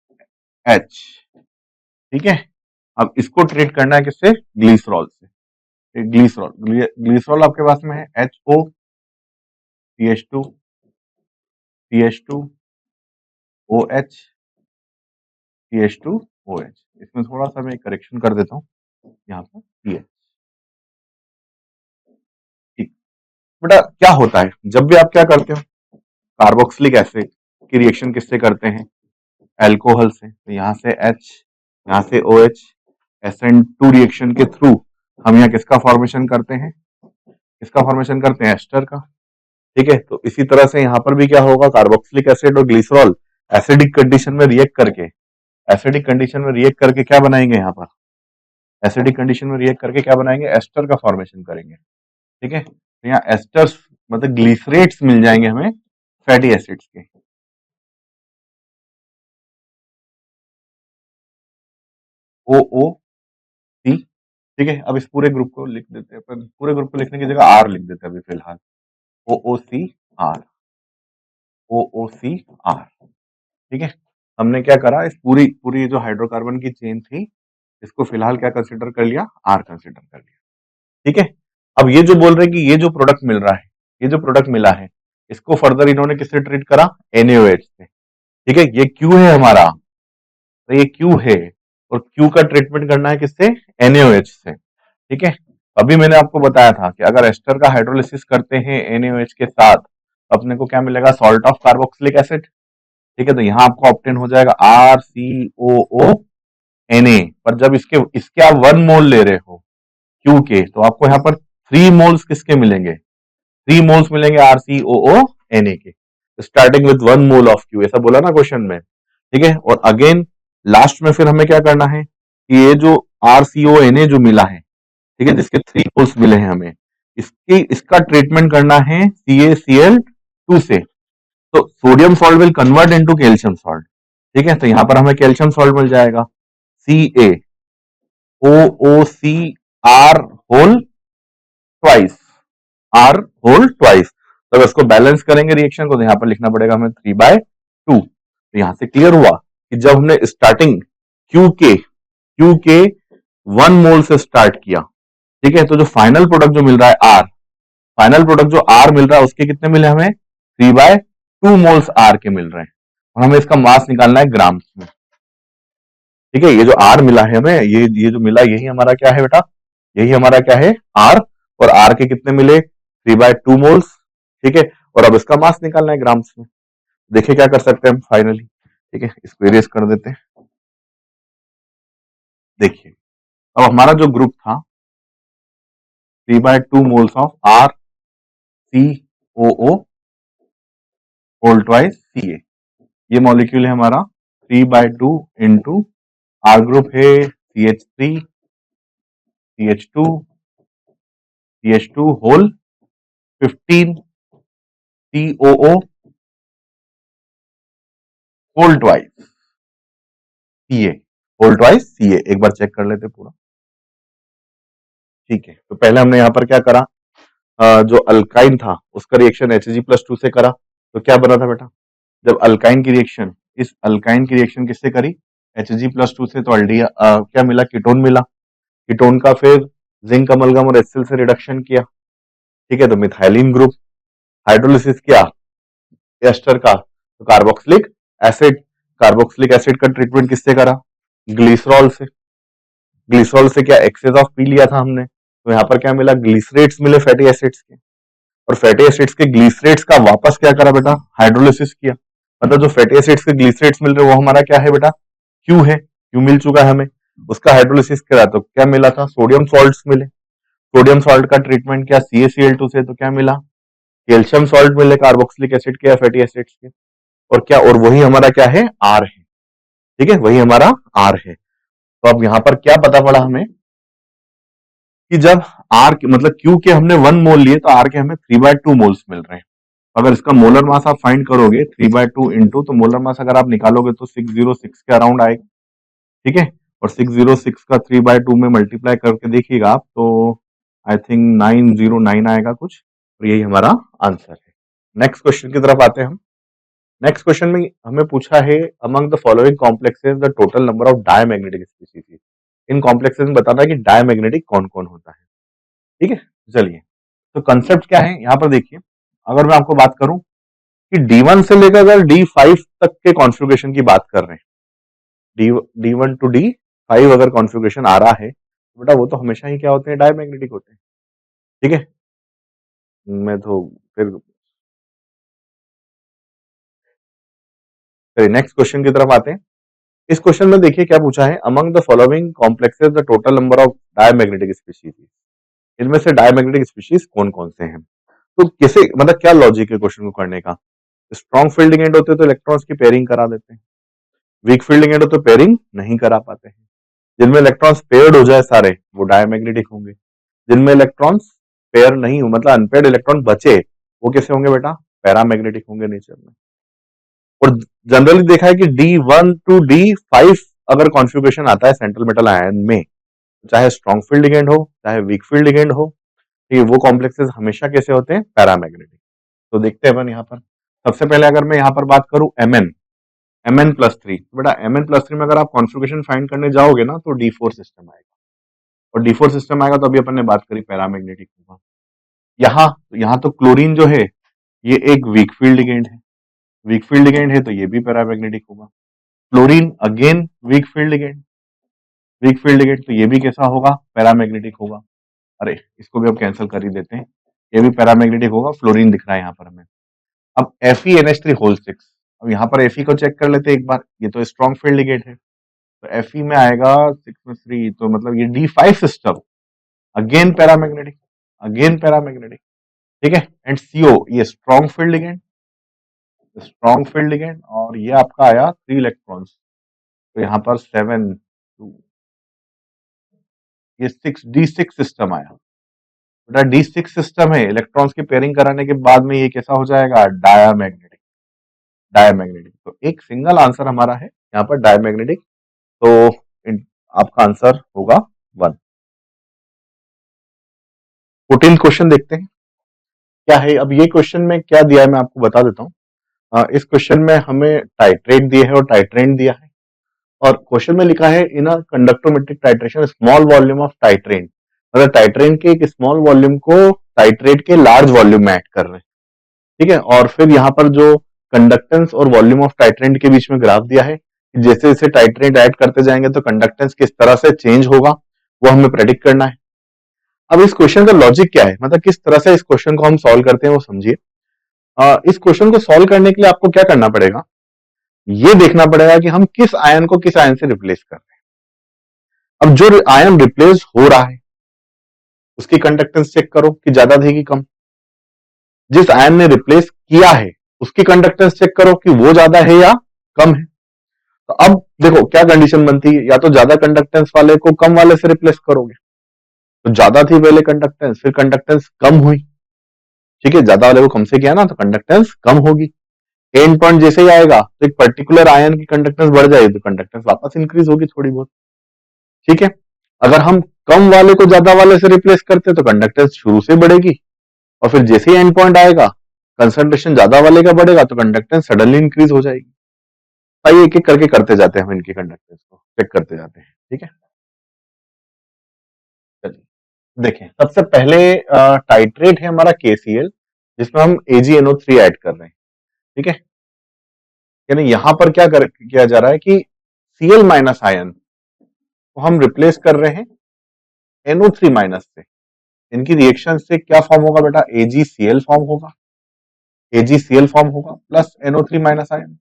ठीक है, अब इसको ट्रीट करना है किससे, ग्लिसरॉल से। ग्लिसरॉल, ग्लिसरॉल आपके पास में है HO CH2 CH2 OH CH2 OH। इसमें थोड़ा सा मैं करेक्शन कर देता हूँ, यहाँ पर CH। ठीक बेटा, क्या होता है जब भी आप क्या करते हो, कार्बोक्सिलिक एसिड की रिएक्शन किससे करते हैं, एल्कोहल से। तो यहाँ से H, यहाँ से OH, SN2 रिएक्शन के थ्रू हम यहाँ किसका फॉर्मेशन करते हैं, किसका फॉर्मेशन करते हैं, एस्टर का। ठीक है, तो इसी तरह से यहाँ पर भी क्या होगा, कार्बोक्सिलिक एसिड और ग्लिसरॉल एसिडिक कंडीशन में रिएक्ट करके, एसिडिक कंडीशन में रिएक्ट करके क्या बनाएंगे, यहाँ पर एसिडिक कंडीशन में रिएक्ट करके क्या बनाएंगे, एस्टर का फॉर्मेशन करेंगे। ठीक है, तो यहाँ एस्टर्स मतलब ग्लिसरेट्स मिल जाएंगे हमें फैटी एसिड्स के। OOC। ठीक है, अब इस पूरे ग्रुप को लिख देते हैं, पर पूरे ग्रुप को लिखने की जगह R लिख देते हैं अभी फिलहाल। OOCR, OOCR। ठीक है, हमने क्या करा, इस पूरी पूरी जो हाइड्रोकार्बन की चेन थी इसको फिलहाल क्या कंसिडर कर लिया, R कंसिडर कर लिया। ठीक है, अब ये जो बोल रहे हैं कि ये जो प्रोडक्ट मिल रहा है, ये जो प्रोडक्ट मिला है, इसको फर्दर इन्होंने किससे ट्रीट करा, NaOH से। ठीक है, ये Q है हमारा, तो ये Q है और Q का ट्रीटमेंट करना है किससे, NaOH से। ठीक है, अभी मैंने आपको बताया था कि अगर एस्टर का हाइड्रोलिसिस करते हैं NaOH के साथ, तो अपने को क्या मिलेगा, सॉल्ट ऑफ कार्बोक्सिलिक एसिड। ठीक है, तो यहाँ आपको ऑप्टेन हो जाएगा RCOONA। पर जब इसके इसके आप 1 मोल ले रहे हो Q के, तो आपको यहाँ पर 3 मोल्स किसके मिलेंगे, 3 मोल्स मिलेंगे RCOONA के, starting with 1 mole of Q, ऐसा बोला ना क्वेश्चन में। ठीक है, और अगेन लास्ट में फिर हमें क्या करना है कि ये जो RCONA जो मिला है, ठीक है, जिसके 3 मोल्स मिले हैं हमें, इसका ट्रीटमेंट करना है CaCl2 से। तो sodium salt will convert into calcium salt. ठीक है, तो यहां पर हमें कैल्शियम सॉल्ट मिल जाएगा CaOOCR whole twice, R whole twice. तो अब इसको बैलेंस करेंगे रिएक्शन को, तो यहां पर लिखना पड़ेगा हमें 3/2। तो यहां से क्लियर हुआ कि जब हमने स्टार्टिंग Q के 1 मोल से स्टार्ट किया, ठीक है, तो जो फाइनल प्रोडक्ट जो मिल रहा है R, फाइनल प्रोडक्ट जो R मिल रहा है उसके कितने मिले हमें, 3/2 मोल्स R के मिल रहे हैं, और हमें इसका मास निकालना है ग्राम्स में। ठीक है, ये जो R मिला है हमें, ये जो मिला, यही हमारा क्या है बेटा, यही हमारा क्या है, R। और R के कितने मिले, 3/2 मोल्स। ठीक है, और अब इसका मास निकालना है ग्राम्स में। देखिए क्या कर सकते हैं हम फाइनली। ठीक है, इसको इरेज कर देते हैं। देखिए, अब हमारा जो ग्रुप था 3/2 moles of RCOO whole twice Ca, ये मॉलिक्यूल है हमारा 3/2 इंटू R ग्रुप है CH3 CH2 CH2 whole 15 COO whole twice Ca, whole twice Ca। एक बार चेक कर लेते पूरा। ठीक है, तो पहले हमने यहाँ पर क्या करा, जो अल्काइन था उसका रिएक्शन Hg+2 से करा, तो क्या बना था बेटा, जब अल्काइन की रिएक्शन, इस अल्काइन की रिएक्शन किससे करी, Hg+2 से, तो क्या मिला, कीटोन मिला। कीटोन का फिर जिंक अमलगम और HCl से रिडक्शन किया। ठीक है, तो मिथाइलिन ग्रुप, हाइड्रोलिसिस किया एस्टर का, तो कार्बोक्सिलिक एसिड, कार्बोक्सिलिक एसिड का ट्रीटमेंट किससे करा, ग्लिसरॉल से। ग्लिसरॉल से क्या एक्सेस ऑफ पी लिया था हमने, तो यहाँ पर क्या मिला, ग्लिसरेट्स मिले फैटी एसिड्स के, और फैटी एसिड्स के ग्लिसरेट्स का वापस क्या करा बेटा, हाइड्रोलिसिस किया। मतलब जो फैटी एसिड्स के ग्लिसरेट्स मिल रहे वो हमारा क्या है बेटा, क्यू है, क्यू मिल चुका है हमें, उसका हाइड्रोलिसिस करा तो क्या मिला था, सोडियम सॉल्ट्स मिले। सोडियम सॉल्ट का ट्रीटमेंट किया CaCl2 से, तो क्या मिला, कैल्शियम सॉल्ट मिले कार्बोक्सिलिक एसिड के या फैटी एसिड्स के, और क्या, और वही हमारा क्या है, आर है। ठीक है, वही हमारा आर है। तो अब यहां पर क्या पता पड़ा हमें कि जब आर के मतलब क्यू के हमने 1 मोल लिए, तो आर के हमें 3/2 मोल्स मिल रहे हैं। अगर इसका मोलर मास आप फाइंड करोगे 3/2 इंटू, तो मोलर मास अगर आप निकालोगे तो 606 के अराउंड आएगा। ठीक है, और 606 का 3/2 में मल्टीप्लाई करके देखिएगा आप, तो आई थिंक 909 आएगा कुछ, और यही हमारा आंसर है। नेक्स्ट क्वेश्चन की तरफ आते हैं हम। नेक्स्ट क्वेश्चन में हमें पूछा है, among the following complexes the total number of diamagnetic species. In complexes में बताना है कि डायमैग्नेटिक कौन कौन होता है। ठीक है, चलिए, तो कंसेप्ट क्या है यहाँ पर देखिए। अगर मैं आपको बात करूं कि D1 से लेकर अगर D5 तक के कॉन्फ़िगरेशन की बात कर रहे हैं, D1 टू D5 अगर कॉन्फ़िगरेशन आ रहा है, बेटा वो तो हमेशा ही क्या होते हैं, डायमैग्नेटिक होते हैं। ठीक है, मैं तो फिर नेक्स्ट क्वेश्चन की तरफ आते हैं। इस क्वेश्चन में देखिए क्या पूछा है, among the following complexes the total number of diamagnetic species, इनमें से डायमैग्नेटिक स्पीशीज कौन कौन से हैं। तो कैसे, मतलब क्या लॉजिक है क्वेश्चन को करने का। स्ट्रॉन्ग फील्डिंग एंड होते तो इलेक्ट्रॉन्स की पेयरिंग करा देते हैं, वीक फील्डिंग एंड हो तो पेयरिंग नहीं करा पाते हैं। जिनमें इलेक्ट्रॉन्स पेयर्ड हो जाए सारे वो डायमैग्नेटिक होंगे, जिनमें इलेक्ट्रॉन्स पेयर नहीं हो, मतलब अनपेयर्ड इलेक्ट्रॉन बचे, वो कैसे होंगे बेटा, पैरामैग्नेटिक होंगे नेचर में। और जनरली देखा है कि D1 टू D5 अगर कॉन्फ़िगरेशन आता है सेंट्रल मेटल आयन में, चाहे स्ट्रॉन्ग फील्ड लिगेंड हो चाहे वीक फील्ड लिगेंड हो, कि वो कॉम्प्लेक्सेस हमेशा कैसे होते हैं, पैरामैग्नेटिक। तो देखते हैं अपन यहाँ पर, सबसे पहले अगर मैं यहाँ पर बात करूं Mn+3, तो बेटा Mn+3 में अगर आप कॉन्फ़िगरेशन फाइंड करने जाओगे ना तो D4 सिस्टम आएगा, और D4 सिस्टम आएगा तो अभी अपन ने बात करी पैरामैग्नेटिक होगा। यहाँ तो क्लोरीन जो है ये एक वीक फील्ड लिगेंड है, वीक फील्ड लिगेंड है तो ये भी पैरामैग्नेटिक होगा। Fluorine again weak field ligand, weak field ligand तो ये भी कैसा होगा, पैरामैग्नेटिक होगा। अरे इसको भी अब कैंसिल कर ही देते हैं, ये भी पैरामैग्नेटिक होगा, फ्लोरीन दिख रहा है यहाँ पर हमें। अब FeNH3 अब यहाँ पर Fe को चेक कर लेते हैं एक बार, ये तो स्ट्रॉन्ग फील्ड लिगेंड है, तो Fe में आएगा 6 में 3, तो मतलब ये D5 system again paramagnetic, again paramagnetic. ठीक है, एंड CO ये strong field ligand, strong field ligand, और ये आपका आया 3 इलेक्ट्रॉन्स, तो यहाँ पर 7 ये 6D6 सिस्टम आया। बेटा D6 सिस्टम है, इलेक्ट्रॉन्स की पेयरिंग कराने के बाद में ये कैसा हो जाएगा, डायमैग्नेटिक, डायमैग्नेटिक। तो एक सिंगल आंसर हमारा है यहाँ पर डायमैग्नेटिक, तो आपका आंसर होगा 1। 14th क्वेश्चन देखते हैं क्या है। अब ये क्वेश्चन में क्या दिया है मैं आपको बता देता हूँ। इस क्वेश्चन में हमें टाइट्रेट दिए है और टाइट्रेंट दिया है, और क्वेश्चन में लिखा है in a conductometric titration small volume of titrant, मतलब टाइट्रेंट के एक स्मॉल वॉल्यूम को टाइट्रेट के लार्ज वॉल्यूम में ऐड कर रहे हैं। ठीक है, और फिर यहाँ पर जो कंडक्टेंस और वॉल्यूम ऑफ टाइट्रेंट के बीच में ग्राफ दिया है, जैसे जैसे टाइट्रेंट ऐड करते जाएंगे तो कंडक्टेंस किस तरह से चेंज होगा वो हमें प्रेडिक्ट करना है। अब इस क्वेश्चन का लॉजिक क्या है, मतलब किस तरह से इस क्वेश्चन को हम सॉल्व करते हैं वो समझिए। इस क्वेश्चन को सॉल्व करने के लिए आपको क्या करना पड़ेगा, ये देखना पड़ेगा कि हम किस आयन को किस आयन से रिप्लेस कर रहे हैं। अब जो आयन रिप्लेस हो रहा है उसकी कंडक्टेंस चेक करो कि ज्यादा थी कि कम, जिस आयन ने रिप्लेस किया है उसकी कंडक्टेंस चेक करो कि वो ज्यादा है या कम है। तो अब देखो क्या कंडीशन बनती है, या तो ज्यादा कंडक्टेंस वाले को कम वाले से रिप्लेस करोगे, तो ज्यादा थी पहले कंडक्टेंस, फिर कंडक्टेंस कम हुई, ठीक है, ज्यादा वाले को कम से किया ना तो कंडक्टेंस कम होगी। एंड पॉइंट जैसे ही आएगा तो एक पर्टिकुलर आयन की कंडक्टेंस बढ़ जाएगी तो कंडक्टेंस वापस इंक्रीज होगी थोड़ी बहुत। ठीक है, अगर हम कम वाले को ज्यादा वाले से रिप्लेस करते तो कंडक्टेंस शुरू से बढ़ेगी, और फिर जैसे ही एंड पॉइंट आएगा कंसंट्रेशन ज्यादा वाले का बढ़ेगा तो कंडक्टेंस सडनली इंक्रीज हो जाएगी। आइए एक एक करके करते जाते हैं, हम इनकी कंडक्टेंस को चेक करते जाते हैं। ठीक है, चलिए देखें, सबसे पहले टाइट्रेट है हमारा KCl, जिसमें हम AgNO3 ऐड कर रहे हैं। ठीक है, यानी यहां पर किया जा रहा है कि Cl माइनस आयन को हम रिप्लेस कर रहे हैं NO3 माइनस से। इनकी रिएक्शन से क्या फॉर्म होगा बेटा, AgCl फॉर्म होगा, AgCl फॉर्म होगा प्लस NO3 माइनस आयन।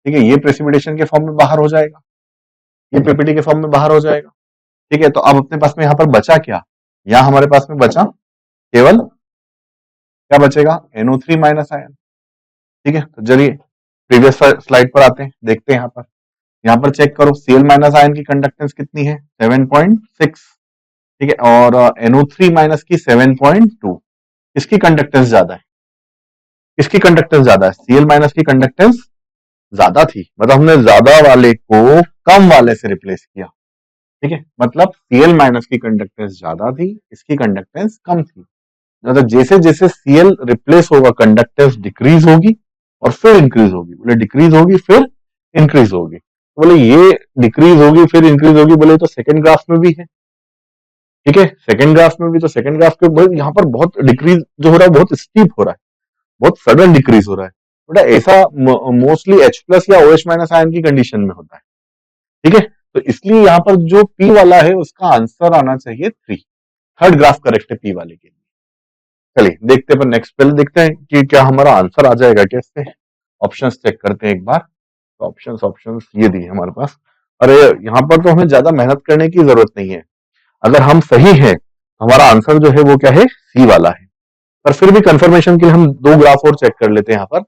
ठीक है, ये प्रेसिपिटेशन के फॉर्म में बाहर हो जाएगा, ये पीपीटी के फॉर्म में बाहर हो जाएगा। ठीक है, तो अब अपने पास में यहाँ पर बचा क्या, यहाँ हमारे पास में बचा केवल क्या बचेगा, NO3 माइनस आयन। ठीक है, तो चलिए प्रीवियस स्लाइड पर आते हैं, देखते हैं यहाँ पर चेक करो Cl माइनस आयन की कंडक्टेंस कितनी है, 7.6। ठीक है, और NO3 माइनस की 7.2। इसकी कंडक्टेंस ज्यादा है, इसकी कंडक्टेंस ज्यादा है, Cl माइनस की कंडक्टेंस ज्यादा थी, मतलब हमने ज्यादा वाले को कम वाले से रिप्लेस किया। ठीक है, मतलब Cl माइनस की कंडक्टेंस ज्यादा थी, इसकी कंडक्टेंस कम थी। मतलब जैसे जैसे Cl रिप्लेस होगा कंडक्टेंस डिक्रीज होगी और फिर इंक्रीज होगी, बोले डिक्रीज होगी फिर इंक्रीज होगी, तो बोले ये डिक्रीज होगी फिर इंक्रीज होगी, बोले तो सेकंड ग्राफ में भी है। ठीक है, सेकंड ग्राफ में भी, तो सेकंड ग्राफ के यहाँ पर बहुत डिक्रीज जो हो रहा है, बहुत स्टीप हो रहा है, बहुत सडन डिक्रीज हो रहा है। बेटा ऐसा मोस्टली H+ या OH- आयन की कंडीशन में होता है। ठीक है, तो इसलिए यहाँ पर जो P वाला है उसका आंसर आना चाहिए 3। थर्ड ग्राफ करेक्ट है P वाले के लिए। चलिए देखते हैं, नेक्स्ट पहले देखते हैं कि क्या हमारा आंसर आ जाएगा क्या इससे। ऑप्शंस चेक करते हैं एक बार। तो ऑप्शंस ऑप्शंस ये दिए हमारे पास। अरे यहाँ पर तो हमें ज्यादा मेहनत करने की जरूरत नहीं है। अगर हम सही है तो हमारा आंसर जो है वो क्या है, सी वाला है। पर फिर भी कंफर्मेशन के लिए हम दो ग्राफ और चेक कर लेते हैं यहाँ पर।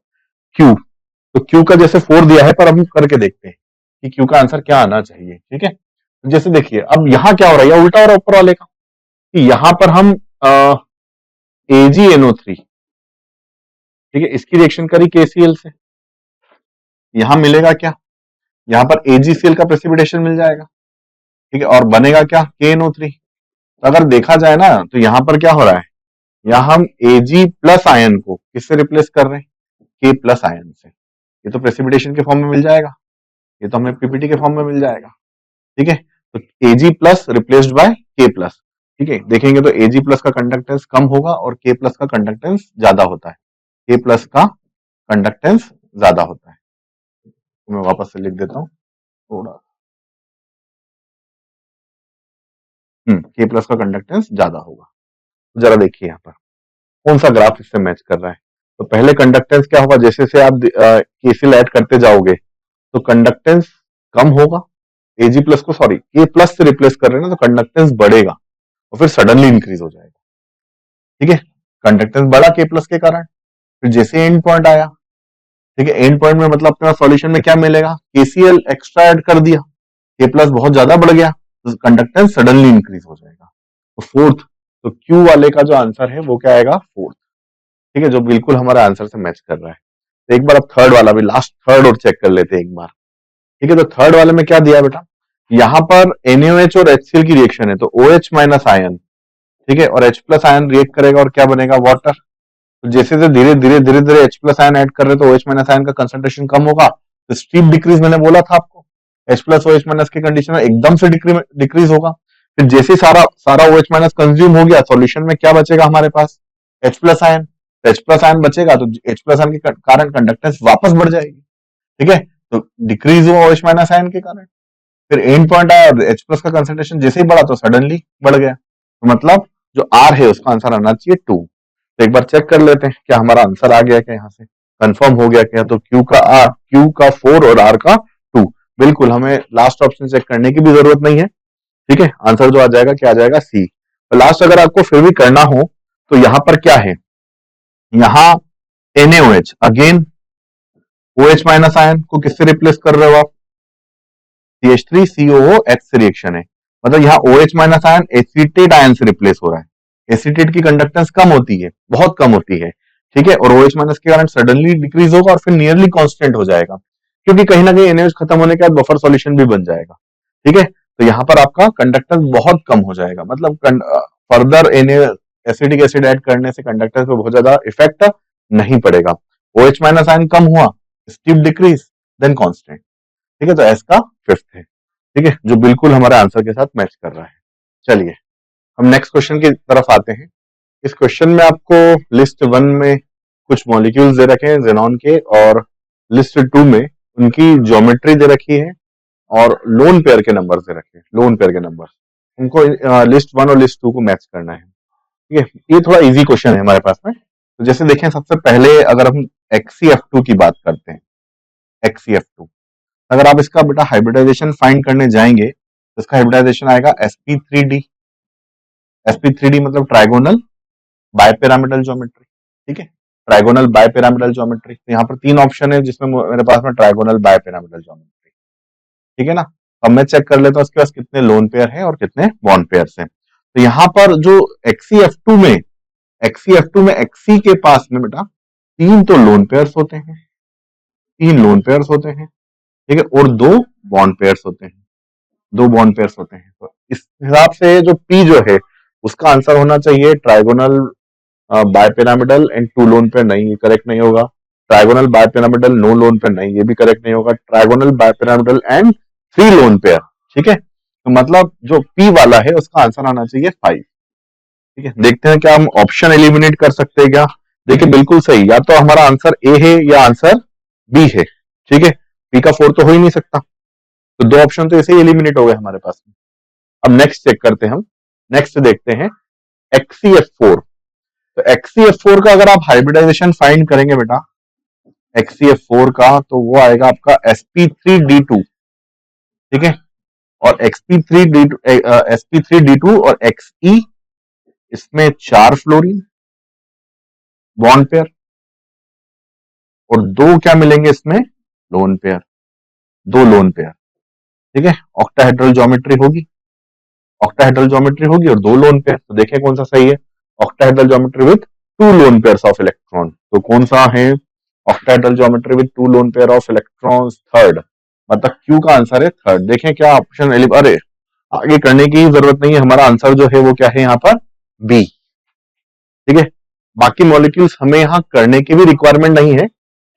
क्यू, तो क्यू का जैसे 4 दिया है, पर हम करके देखते हैं कि क्यू का आंसर क्या आना चाहिए। ठीक है, तो जैसे देखिए अब यहाँ क्या हो रहा है, उल्टा हो रहा है ऊपर वाले का, कि यहाँ पर हम AgNO3, ठीक है, इसकी रिएक्शन करी KCl से, यहां मिलेगा क्या, यहां पर AgCl का प्रेसिपिटेशन मिल जाएगा। ठीक है, और बनेगा क्या, KNO3। तो अगर देखा जाए ना तो यहां पर क्या हो रहा है, यहां हम Ag प्लस आयन को किससे रिप्लेस कर रहे हैं, K प्लस आयन से। ये तो प्रेसिपिटेशन के फॉर्म में मिल जाएगा, ये तो हमें पीपीटी के फॉर्म में मिल जाएगा। ठीक है, तो Ag plus replaced by K plus. ठीक है, देखेंगे तो Ag प्लस का कंडक्टेंस कम होगा और K प्लस का कंडक्टेंस ज्यादा होता है। K प्लस का कंडक्टेंस ज्यादा होता है। तो मैं वापस से लिख देता हूं थोड़ा। K प्लस का कंडक्टेंस ज्यादा होगा। जरा देखिए यहाँ पर कौन सा ग्राफ इससे मैच कर रहा है। तो पहले कंडक्टेंस क्या होगा, जैसे से आप KCl ऐड करते जाओगे तो कंडक्टेंस कम होगा। Ag प्लस को सॉरी K प्लस से रिप्लेस कर रहे हैं ना, तो कंडक्टेंस बढ़ेगा और फिर सडनली इंक्रीज हो जाएगा। ठीक है, कंडक्टेंस बढ़ा K प्लस के कारण, फिर जैसे एंड पॉइंट आया, ठीक है, एंड पॉइंट में मतलब अपने सॉल्यूशन में क्या मिलेगा, KCl एक्स्ट्रा ऐड कर दिया, K प्लस बहुत ज्यादा बढ़ गया, तो कंडक्टेंस सडनली इंक्रीज हो जाएगा। तो फोर्थ, तो Q वाले का जो आंसर है वो क्या आएगा, फोर्थ। ठीक है, जो बिल्कुल हमारे आंसर से मैच कर रहा है। तो एक बार अब थर्ड वाला भी, लास्ट थर्ड और चेक कर लेते हैं एक बार। ठीक है, तो थर्ड वाले में क्या दिया बेटा, यहाँ पर NaOH और HCl की रिएक्शन है, तो OH माइनस आयन, ठीक है, और H प्लस आयन रिएक्ट करेगा और क्या बनेगा, वाटर। तो जैसे से धीरे धीरे धीरे धीरे H प्लस आयन ऐड कर रहे तो OH माइनस आयन का कंसंट्रेशन कम होगा, तो स्टीप डिक्रीज मैंने बोला था आपको, H प्लस OH माइनस के कंडीशन में एकदम से डिक्रीज होगा। फिर जैसे सारा सारा OH माइनस कंज्यूम हो गया, सॉल्यूशन में क्या बचेगा हमारे पास, H plus ion. H plus ion बचेगा तो H प्लस आयन के कारण कंडक्टेंस वापस बढ़ जाएगी। ठीक है, तो डिक्रीज हुआ OH माइनस आयन के कारण, फिर एंड पॉइंट आया और H प्लस का कंसंट्रेशन जैसे ही बढ़ा तो सडनली बढ़ गया। तो मतलब जो R है उसका आंसर आना चाहिए 2। तो एक बार चेक कर लेते हैं क्या हमारा आंसर आ गया क्या, यहाँ से कंफर्म हो गया क्या। तो Q का 4 और R का 2, बिल्कुल हमें लास्ट ऑप्शन चेक करने की भी जरूरत नहीं है। ठीक है, आंसर जो आ जाएगा क्या आ जाएगा, सी। तो लास्ट अगर आपको फिर भी करना हो तो यहाँ पर क्या है, यहाँ NaOH again OH minus ion को किससे रिप्लेस कर रहे हो आप, CH3COOH से रिएक्शन है, मतलब यहाँ OH minus ion acetate ion से रिप्लेस हो रहा है। एसीटेट की कंडक्टेंस कम होती है, बहुत कम होती है। ठीक है, और OH माइनस के कारण सडनली डिक्रीज होगा और फिर नियरली कांस्टेंट हो जाएगा, क्योंकि कहीं ना कहीं NaOH खत्म होने के बाद बफर सॉल्यूशन भी बन जाएगा। ठीक है, तो यहाँ पर आपका कंडक्टेंस बहुत कम हो जाएगा, मतलब फर्दर एसिडिक एसिड ऐड करने से कंडक्टेंस पे बहुत ज्यादा इफेक्ट नहीं पड़ेगा। OH माइनस आयन कम हुआ, स्टीप डिक्रीज, देन कांस्टेंट। ठीक है, तो एस का फिफ्थ है। ठीक है, जो बिल्कुल हमारे आंसर के साथ मैच कर रहा है। चलिए हम नेक्स्ट क्वेश्चन की तरफ आते हैं। इस क्वेश्चन में आपको लिस्ट 1 में कुछ मॉलिक्यूल्स दे रखे हैं जेनॉन के, और लिस्ट 2 में उनकी ज्योमेट्री दे रखी है और लोन पेयर के नंबर दे रखे हैं, लोन पेयर के नंबर। उनको लिस्ट 1 और लिस्ट 2 को मैच करना है। ठीक है, ये थोड़ा इजी क्वेश्चन है हमारे पास में। तो जैसे देखें, सबसे पहले अगर हम XCF2 की बात करते हैं, XCF2, अगर आप इसका बेटा हाइब्रिडाइजेशन फाइंड करने जाएंगे तो इसका हाइब्रिडाइजेशन आएगा sp3d। sp3d मतलब ट्राइगोनल बायपिरामिडल ज्योमेट्री। ठीक है, ट्राइगोनल बायपिरामिडल ज्योमेट्री। तो यहाँ पर 3 ऑप्शन है जिसमें मेरे पास में ट्राइगोनल बायपिरामिडल ज्योमेट्री। ठीक है ना, अब मैं चेक कर लेता हूँ इसके पास कितने लोन पेयर है और कितने बॉन्ड पेयर है। तो यहाँ पर जो XCF2 में XC के पास में बेटा 3 तो लोन पेयर्स होते हैं, 3 लोन पेयर्स होते हैं। ठीक है, और 2 बॉन्ड पेयर्स होते हैं, 2 बॉन्ड पेयर्स होते हैं। तो इस हिसाब से जो P जो है उसका आंसर होना चाहिए trigonal bipyramidal and 2 lone pair. नहीं, ये करेक्ट नहीं होगा। Trigonal bipyramidal no lone pair, नहीं, ये भी करेक्ट नहीं होगा। Trigonal bipyramidal and 3 lone pair. ठीक है, तो मतलब जो P वाला है उसका आंसर आना चाहिए 5। ठीक है, देखते हैं क्या हम ऑप्शन एलिमिनेट कर सकते हैं क्या। देखिए बिल्कुल सही, या तो हमारा आंसर ए है या आंसर बी है। ठीक है, P का 4 तो हो ही नहीं सकता। तो दो ऑप्शन तो ऐसे ही एलिमिनेट हो गए हमारे पास में। अब नेक्स्ट चेक करते हैं हम, नेक्स्ट देखते हैं XCF4। तो XCF4 का अगर आप हाइब्रिडाइजेशन फाइंड करेंगे बेटा, XCF4 का तो वो आएगा आपका sp3d2, ठीक है, और sp3d2 और Xe, इसमें 4 फ्लोरीन बॉन्ड पेयर और 2 क्या मिलेंगे इसमें, लोन पेयर, 2 लोन पेयर, ठीक है, ऑक्टाहेड्रल ज्योमेट्री होगी, ऑक्टाहेड्रल ज्योमेट्री होगी और 2 लोन पेयर। तो देखें कौन सा सही है, octahedral geometry with 2 lone pairs of electron, तो कौन सा है, octahedral geometry with 2 lone pair of electrons, third, मतलब क्यू का आंसर है थर्ड। देखें क्या ऑप्शन, अरे आगे करने की जरूरत नहीं है, हमारा आंसर जो है वो क्या है यहाँ पर, बी, ठीक है। बाकी मॉलिक्यूल्स हमें यहाँ करने की भी रिक्वायरमेंट नहीं है,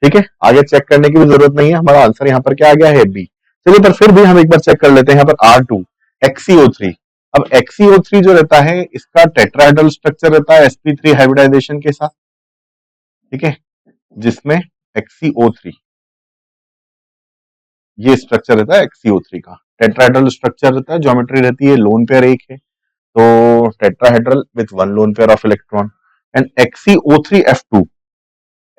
ठीक है, आगे चेक करने की भी जरूरत नहीं है, हमारा आंसर यहाँ पर क्या आ गया है, बी। चलिए पर फिर भी हम एक बार चेक कर लेते हैं यहाँ पर R2 XeO3। अब XeO3 जो रहता है इसका टेट्राहेड्रल स्ट्रक्चर रहता है sp3 हाइब्रिडाइजेशन के साथ, ठीक है, जिसमें XeO3 ये स्ट्रक्चर रहता है XeO3 का, टेट्राहेड्रल स्ट्रक्चर रहता है, ज्योमेट्री रहती है, लोन पेयर एक है, तो tetrahedral with 1 lone pair of electron, and XeO3F2,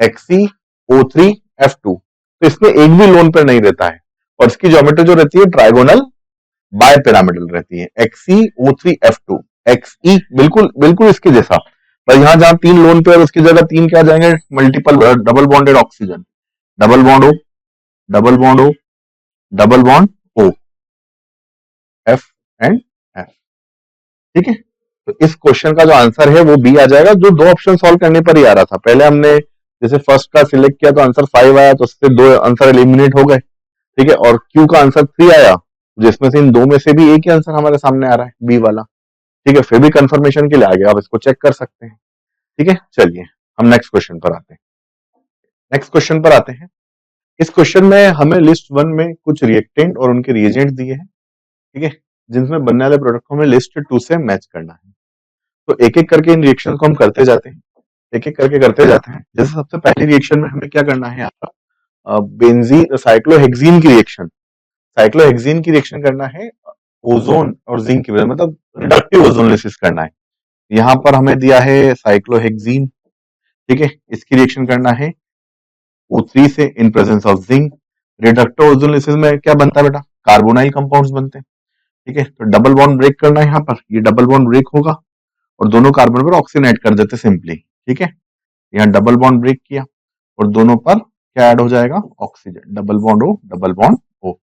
XeO3F2, तो इसमें एक भी लोन पेयर नहीं रहता है और इसकी ज्योमेट्री जो रहती है ट्राइगोनल बाय पिरामिडल रहती है, XeO3F2, Xe बिल्कुल बिल्कुल इसके जैसा, पर यहाँ जहां 3 लोन पेयर उसकी जगह 3 क्या जाएंगे, multiple double bonded oxygen, double bond O, double bond O, double bond O, F and F, ठीक है। तो इस क्वेश्चन का जो आंसर है वो बी आ जाएगा, जो 2 ऑप्शन सॉल्व करने पर ही आ रहा था। पहले हमने जैसे फर्स्ट का सिलेक्ट किया तो आंसर 5 आया, तो उससे 2 आंसर एलिमिनेट हो गए, ठीक है, और क्यू का आंसर 3 आया, जिसमें से इन 2 में से भी एक ही आंसर हमारे सामने आ रहा है, बी वाला, ठीक है। फिर भी कंफर्मेशन के लिए आगे आप इसको चेक कर सकते हैं, ठीक है। चलिए हम नेक्स्ट क्वेश्चन पर आते हैं, नेक्स्ट क्वेश्चन पर आते हैं। इस क्वेश्चन में हमें लिस्ट 1 में कुछ रिएक्टेंट और उनके रिएजेंट दिए हैं, ठीक है, जिनमें बनने वाले प्रोडक्ट को हमें लिस्ट 2 से मैच करना है। तो एक एक करके इन रिएक्शन को हम करते जाते हैं, एक एक करके करते जाते हैं। जैसे सबसे पहली रिएक्शन में हमें क्या करना है, आपका बेंजीन साइक्लोहेक्सीन की रिएक्शन, साइक्लोहेक्सीन की रिएक्शन करना है ओजोन और जिंक की वजह, मतलब रिडक्टिव ओजोनलिसिस करना है। यहाँ पर हमें दिया है साइक्लोहेक्सीन, ठीक है, इसकी रिएक्शन करना है O3 से इन presence of zinc. Reductive ozonolysis में क्या बनता है बेटा, कार्बोनाइल कंपाउंड्स बनते हैं, ठीक है। तो डबल बॉन्ड ब्रेक करना है, यहाँ पर ये डबल बॉन्ड ब्रेक होगा और दोनों कार्बन पर ऑक्सीजन ऐड कर देते सिंपली, ठीक है। यहाँ डबल बॉन्ड ब्रेक किया और दोनों पर क्या ऐड हो जाएगा, oxygen, double bond O, double bond O,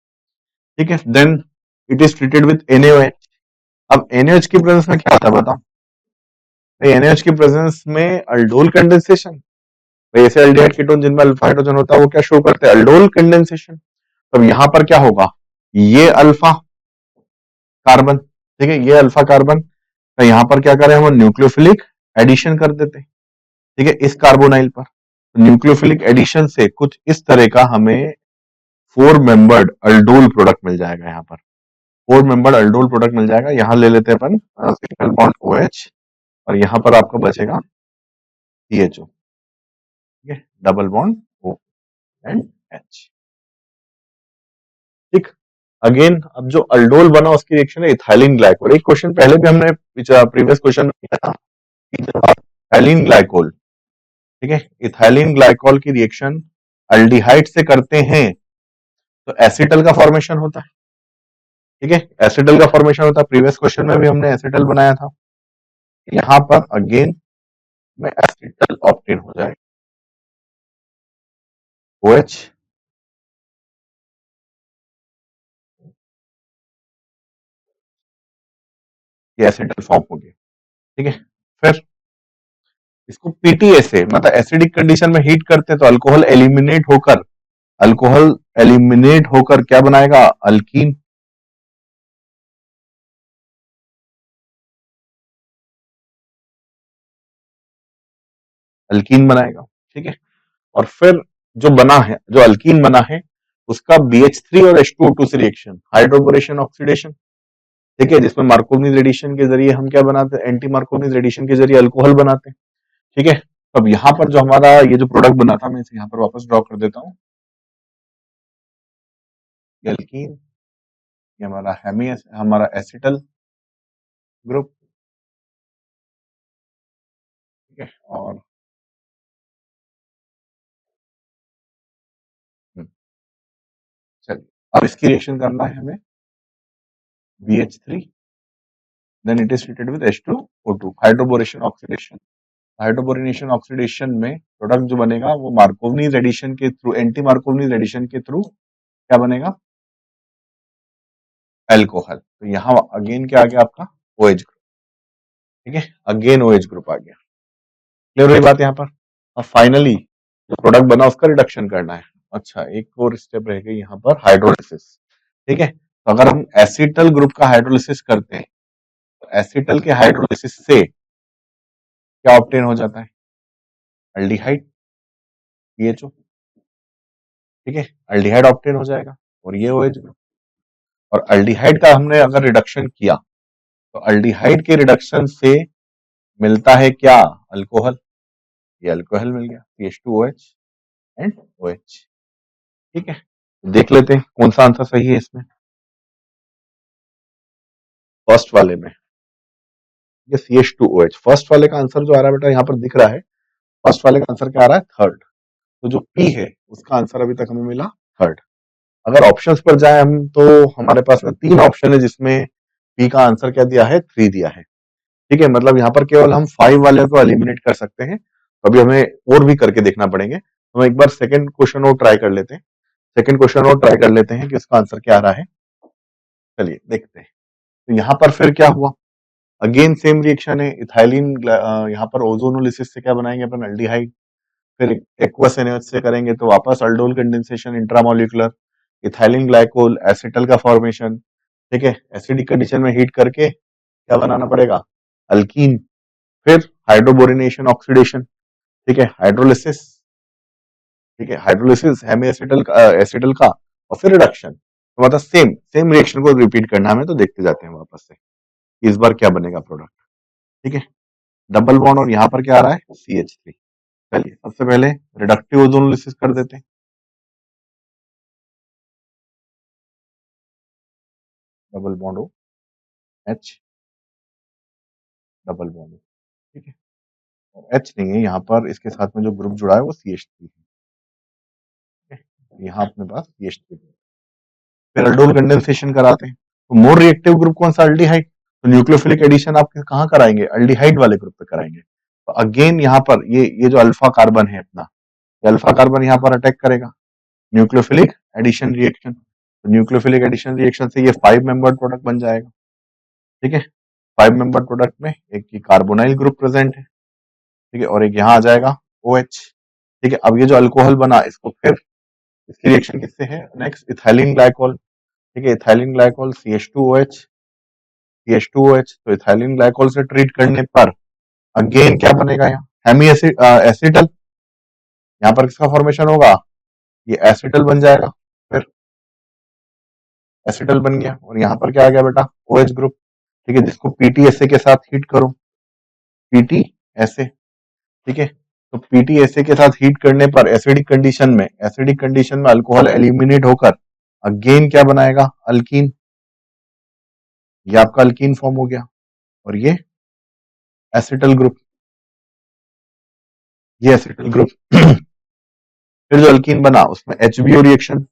ठीक है। Then it is treated with NaOH। अब NaOH की प्रेजेंस में क्या होता है बताओ, NaOH की प्रेजेंस में अल्डोल कंडेंसेशन, ऐसे एल्डिहाइड कीटोन जिनमें अल्फा हाइड्रोजन होता है वो क्या शो करते हैं, अल्डोल कंडेंसेशन। तो यहाँ पर क्या होगा, ये अल्फा कार्बन, ठीक है, ये अल्फा कार्बन, तो यहाँ पर क्या करें हम, न्यूक्लियोफिलिक एडिशन कर देते हैं, ठीक है, इस कार्बोनाइल पर। न्यूक्लियोफिलिक एडिशन से कुछ इस तरह का हमें 4 मेंबर्ड अल्डोल प्रोडक्ट मिल जाएगा, यहाँ पर 4 मेंबर्ड अल्डोल प्रोडक्ट मिल जाएगा। यहाँ ले लेते हैं अपन सिंगल बॉन्ड OH और यहाँ पर आपका बचेगा CHO, ठीक है, double bond O and H, ठीक। अगेन अब जो अल्डोल बना उसकी रिएक्शन है इथाइलिन ग्लाइकोल। एक क्वेश्चन पहले भी हमने प्रीवियस क्वेश्चन में किया था कि जब आप इथाइलिन ग्लाइकोल, ठीक है, इथाइलिन ग्लाइकोल की रिएक्शन अल्डिहाइड से करते हैं तो एसिटल का फॉर्मेशन होता है, ठीक है, एसिटल का फॉर्मेशन होता है। प्रीवियस क्वेश्चन में भी हमने एसिटल बनाया था, यहाँ पर अगेन में एसिटल ऑप्टेन हो जाएगा, OH, ये एसिटल फॉर्म हो गया, ठीक है। फिर इसको PTA से मतलब एसिडिक कंडीशन में हीट करते हैं तो अल्कोहल एलिमिनेट होकर क्या बनाएगा, अल्कीन, अल्कीन बनाएगा, ठीक है। और फिर जो बना है, जो अल्कीन बना है उसका BH3 और H2O2 से रिएक्शन, हाइड्रोबोरेशन ऑक्सीडेशन, ठीक है, जिसमें मार्कोवनीज एडिशन के जरिए हम क्या बनाते हैं, एंटी मार्कोवनीज एडिशन के जरिए अल्कोहल बनाते हैं, ठीक है। अब यहाँ पर जो हमारा ये जो प्रोडक्ट बना था मैं इसे यहाँ पर वापस ड्रॉ कर देता हूँ, अल्कीन, ये हमारा एसिटल ग्रुप, ठीक है। और चलिए अब इसकी रिएक्शन करना है हमें BH3, then it is treated with H2O2, hydroboration oxidation. Hydroboration oxidation में प्रोडक्ट जो बनेगा वो मार्कोवनी रेडिशन के थ्रू, एंटी मार्कोवनी रेडिशन के थ्रू क्या बनेगा, एल्कोहल। तो यहाँ अगेन क्या आ गया आपका OH ग्रुप, ठीक है, अगेन OH ग्रुप आ गया। क्लियर हुई बात यहाँ पर। अब फाइनली जो प्रोडक्ट बना उसका रिडक्शन करना है। अच्छा, एक और स्टेप रह गई यहाँ पर, हाइड्रोलिसिस, ठीक है। तो अगर हम एसिटल ग्रुप का हाइड्रोलिसिस करते हैं तो एसिटल के हाइड्रोलिसिस से क्या ऑब्टेन हो जाता है, अल्डिहाइड, PHO, ठीक है, अल्डिहाइड ऑब्टेन हो जाएगा और ये OH ग्रुप। और अल्डिहाइड का हमने अगर रिडक्शन किया तो अल्डिहाइड के रिडक्शन से मिलता है क्या, अल्कोहल, ये अल्कोहल मिल गया, CH2OH एंड OH, ठीक है। तो देख लेते हैं कौन सा आंसर सही है इसमें। फर्स्ट वाले में ये CH2OH, फर्स्ट वाले का आंसर जो आ रहा है बेटा यहाँ पर दिख रहा है, फर्स्ट वाले का आंसर क्या आ रहा है, थर्ड। तो जो P है उसका आंसर अभी तक हमें मिला थर्ड। अगर ऑप्शंस पर जाए हम तो हमारे पास में तीन ऑप्शन है जिसमें P का आंसर क्या दिया है, 3 दिया है, ठीक है। मतलब यहाँ पर केवल हम 5 वाले को एलिमिनेट कर सकते हैं, तो अभी हमें और भी करके देखना पड़ेंगे। हम एक बार सेकंड क्वेश्चन और ट्राई कर लेते हैं, सेकंड क्वेश्चन और ट्राई कर लेते हैं कि इसका आंसर क्या आ रहा है। चलिए देखते हैं। तो यहाँ पर फिर क्या हुआ, अगेन सेम रिएक्शन है, इथाइलिन यहाँ पर ओजोनोलिसिस से क्या बनाएंगे अपन, अल्डिहाइड। फिर एक्वस NaOH से करेंगे तो वापस aldol condensation, intramolecular, ethylene glycol, acetal का फॉर्मेशन, ठीक है। एसिडिक कंडीशन में हीट करके क्या बनाना पड़ेगा, अल्कीन। फिर हाइड्रोबोरिनेशन ऑक्सीडेशन, ठीक है, हाइड्रोलिसिस, ठीक है, हाइड्रोलिसिस हेमी एसिटल का, और फिर रिडक्शन। तो मतलब सेम सेम रिएक्शन को रिपीट करना हमें, तो देखते जाते हैं वापस से इस बार क्या बनेगा प्रोडक्ट, ठीक है। डबल बॉन्ड और यहाँ पर क्या आ रहा है, CH3। चलिए सबसे पहले रिडक्टिव ओजोनोलिसिस कर देते हैं। Double bond O H, double bond, ठीक है। और H नहीं है यहाँ पर, इसके साथ में जो ग्रुप जुड़ा है वो CH3 है, यहाँ अपने पास CH3। फिर अल्डोल कंडेंसेशन कराते हैं, तो मोर रिएक्टिव ग्रुप कौन सा, अल्डिहाइड। तो न्यूक्लियोफिलिक एडिशन आप कहाँ कराएंगे, अल्डिहाइड वाले ग्रुप पे कराएंगे। तो अगेन यहाँ पर ये जो अल्फा कार्बन है अपना, ये अल्फा कार्बन यहाँ पर अटैक करेगा, न्यूक्लियोफिलिक एडिशन रिएक्शन। तो न्यूक्लियोफिलिक एडिशन रिएक्शन से ये 5 मेंबर्ड प्रोडक्ट बन जाएगा, ठीक है। 5 मेंबर्ड प्रोडक्ट में एक की कार्बोनाइल ग्रुप प्रेजेंट है, ठीक है, और एक यहाँ आ जाएगा OH, ठीक है। अब ये जो अल्कोहल बना इसको फिर इसकी रिएक्शन किससे है, नेक्स्ट इथाइलिन ग्लाइकोल, ठीक है, इथाइलिन ग्लाइकोल CH2OH, CH2OH। तो इथाइलिन ग्लाइकोल से ट्रीट करने पर अगेन क्या बनेगा, यहाँ हेमी एसिटल, यहाँ पर किसका फॉर्मेशन होगा, ये एसिटल बन जाएगा। फिर एसिटल बन गया और यहाँ पर क्या आ गया बेटा, OH ग्रुप, ठीक है, जिसको PTSA के साथ हीट करो, PTSA, ठीक है। तो PTSA के साथ हीट करने पर एसिडिक कंडीशन में अल्कोहल एलिमिनेट होकर अगेन क्या बनाएगा, अल्कीन। ये आपका अल्कीन फॉर्म हो गया और ये एसिटल ग्रुप, ये एसिटल ग्रुप। फिर जो अल्कीन बना उसमें HBO रिएक्शन,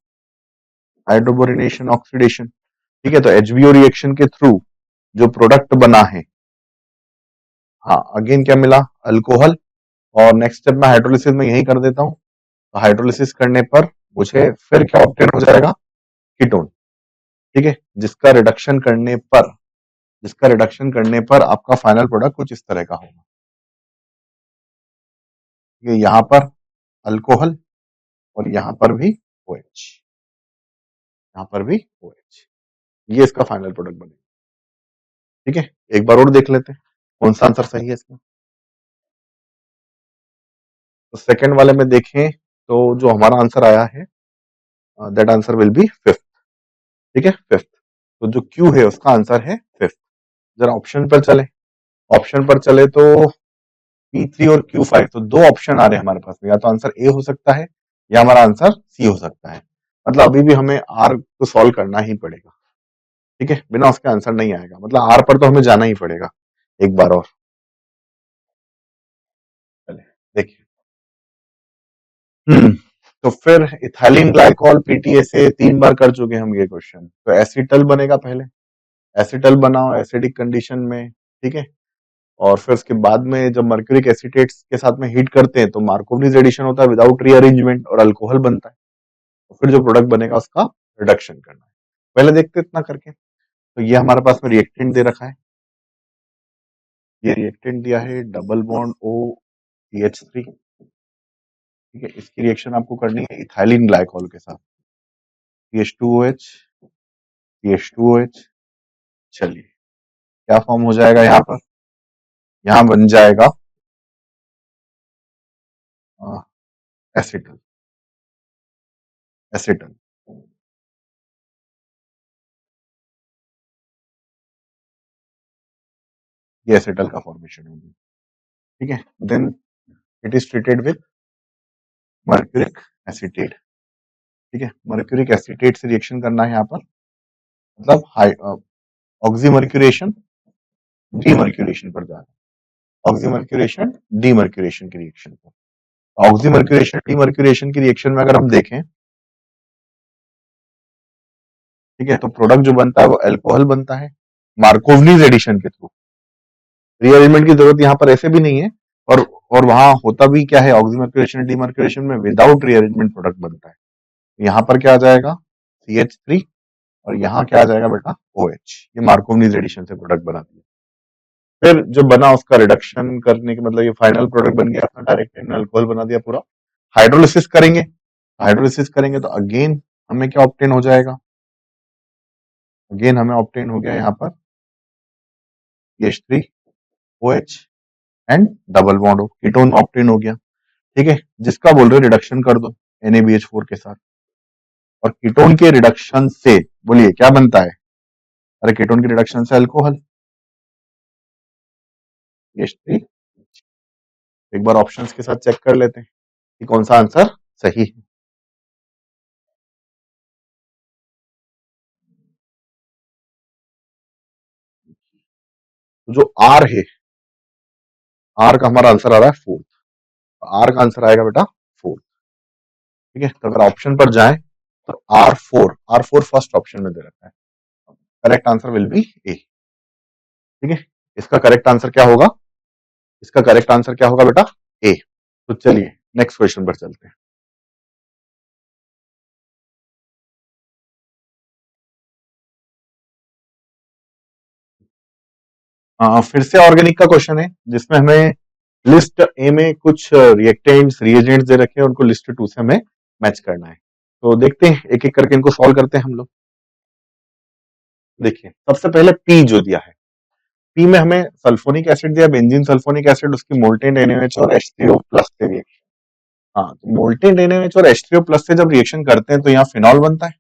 हाइड्रोबोरिनेशन ऑक्सीडेशन, ठीक है। तो HBO रिएक्शन के थ्रू जो प्रोडक्ट बना है, हाँ अगेन क्या मिला, अल्कोहल। और नेक्स्ट स्टेप में हाइड्रोलिसिस में यही कर देता हूँ, तो हाइड्रोलिसिस करने पर मुझे फिर क्या ऑब्टेन हो जाएगा, कीटोन, ठीक है। जिसका रिडक्शन करने पर आपका फाइनल प्रोडक्ट कुछ इस तरह का होगा, ये यहाँ पर अल्कोहल और यहाँ पर भी OH, यहाँ पर भी OH, ये इसका फाइनल प्रोडक्ट बनेगा, ठीक है। एक बार और देख लेते हैं कौन सा आंसर सही है इसका। तो सेकंड वाले में देखें तो जो हमारा आंसर आया है, that answer will B fifth, ठीक है, फिफ्थ। तो जो Q है उसका आंसर है फिफ्थ। जरा ऑप्शन पर चले, ऑप्शन पर चले तो P3 और Q5, तो दो ऑप्शन आ रहे हैं हमारे पास में, या तो आंसर ए हो सकता है या हमारा आंसर सी हो सकता है। मतलब अभी भी हमें आर को सॉल्व करना ही पड़ेगा, ठीक है, बिना उसके आंसर नहीं आएगा, मतलब आर पर तो हमें जाना ही पड़ेगा एक बार और। चलिए देखिए, तो फिर इथाइलिन ग्लाइकॉल पीटीए से 3 बार कर चुके हैं हम ये क्वेश्चन, तो एसिटल बनेगा पहले, एसिटल बनाओ एसिडिक कंडीशन में, ठीक है, और फिर उसके बाद में जब मर्क्यूरिक एसिटेट्स के साथ में हीट करते हैं तो मार्कोवनीज एडिशन होता है विदाउट रीअरेंजमेंट और अल्कोहल बनता है, तो फिर जो प्रोडक्ट बनेगा उसका रिडक्शन करना है। पहले देखते हैं इतना करके, तो ये हमारे पास में रिएक्टेंट दे रखा है, ये रिएक्टेंट दिया है डबल बॉन्ड ओ CH3, ठीक है, इसकी रिएक्शन आपको करनी है इथाइलिन ग्लाइकॉल के साथ, CH2OH CH2OH। चलिए क्या फॉर्म हो जाएगा यहाँ पर, यहाँ बन जाएगा एसिटल, एसिटल, ये एसिटल का फॉर्मेशन होगी, ठीक है। Then it is treated with mercuric acetate, ठीक है, मर्क्यूरिक एसिटेट से रिएक्शन करना है यहाँ पर, मतलब हाई ऑक्सीमर्क्यूरेशन डीमर्क्यूरेशन पर जा रहा है, ऑक्सीमर्क्यूरेशन डीमर्क्यूरेशन की रिएक्शन पर। ऑक्सीमर्क्यूरेशन डीमर्क्यूरेशन की रिएक्शन में अगर हम देखें, ठीक है, तो प्रोडक्ट जो बनता है वो अल्कोहल बनता है मार्कोवनीज एडिशन के थ्रू, रीअरेंजमेंट की जरूरत यहाँ पर ऐसे भी नहीं है, और और वहां होता भी क्या है ऑक्सीमर्क्यूरेशन डीमर्क्यूरेशन में विदाउट रीअरेंजमेंट प्रोडक्ट बनता है, यहाँ पर क्या आ जाएगा CH3, और यहाँ क्या आ जाएगा बेटा OH, ये मार्कोवनीज एडिशन से प्रोडक्ट बनाती है। फिर जो बना उसका रिडक्शन करने के मतलब ये फाइनल प्रोडक्ट बन गया अपना, डायरेक्ट अल्कोहल बना दिया पूरा। हाइड्रोलिसिस करेंगे, हाइड्रोलिसिस करेंगे तो अगेन हमें क्या ऑब्टेन हो जाएगा, अगेन हमें ऑब्टेन हो गया यहाँ पर CH3OH एंड डबल बॉन्ड हो, कीटोन ऑब्टेन हो गया, ठीक है, जिसका बोल रहे रिडक्शन कर दो NaBH4 के साथ, और कीटोन के रिडक्शन से बोलिए क्या बनता है, अरे कीटोन की रिडक्शन से अल्कोहल CH3। एक बार ऑप्शंस के साथ चेक कर लेते हैं कि कौन सा आंसर सही है। तो जो आर है, आर का हमारा आंसर आ रहा है 4, आर का आंसर आएगा बेटा 4, ठीक है, तो अगर ऑप्शन पर जाएं तो R4 फर्स्ट ऑप्शन में दे रखा है, करेक्ट आंसर विल बी ए, ठीक है, इसका करेक्ट आंसर क्या होगा, इसका करेक्ट आंसर क्या होगा बेटा ए। तो चलिए नेक्स्ट क्वेश्चन पर चलते हैं। फिर से ऑर्गेनिक का क्वेश्चन है जिसमें हमें लिस्ट ए में कुछ रिएक्टेंट्स रिएजेंट्स दे रखे हैं, उनको लिस्ट 2 से हमें मैच करना है, तो देखते हैं एक एक करके इनको सॉल्व करते हैं हम लोग। देखिए सबसे पहले पी जो दिया है, पी में हमें सल्फोनिक एसिड दिया, बेंजीन सल्फोनिक एसिड, उसकी मोल्टेन NaOH और H3O प्लस से रिएक्शन। हाँ, तो मोल्टेन NaOH और H3O प्लस से जब रिएक्शन करते हैं तो यहाँ फिनॉल बनता है,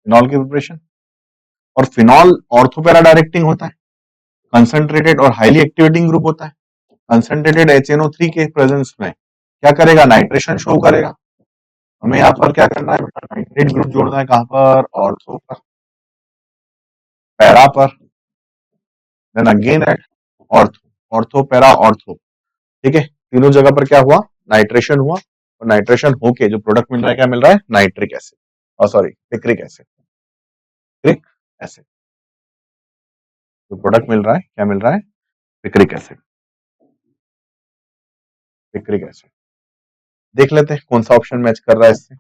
फिनॉल की प्रिपरेशन, और फिनॉल ऑर्थोपैरा डायरेक्टिंग होता है, कंसंट्रेटेड और हाईली एक्टिवेटिंग ग्रुप होता है, कंसंट्रेटेड HNO3 के प्रेजेंस में क्या करेगा, नाइट्रेशन शो करेगा, हमें यहाँ पर क्या करना है बेटा, नाइट्रेट ग्रुप जोड़ना है, कहां पर, ऑर्थो पर, पैरा पर, then again at ortho, ortho para ortho, ठीक है, तीनों जगह पर क्या हुआ, नाइट्रेशन हुआ, और नाइट्रेशन होके जो प्रोडक्ट मिल रहा है क्या मिल रहा है, नाइट्रिक एसिड, और sorry picric acid, picric acid, जो प्रोडक्ट मिल रहा है क्या मिल रहा है, पिक्रिक एसिड, पिक्रिक एसिड। देख लेते हैं कौन सा ऑप्शन मैच कर रहा है इससे।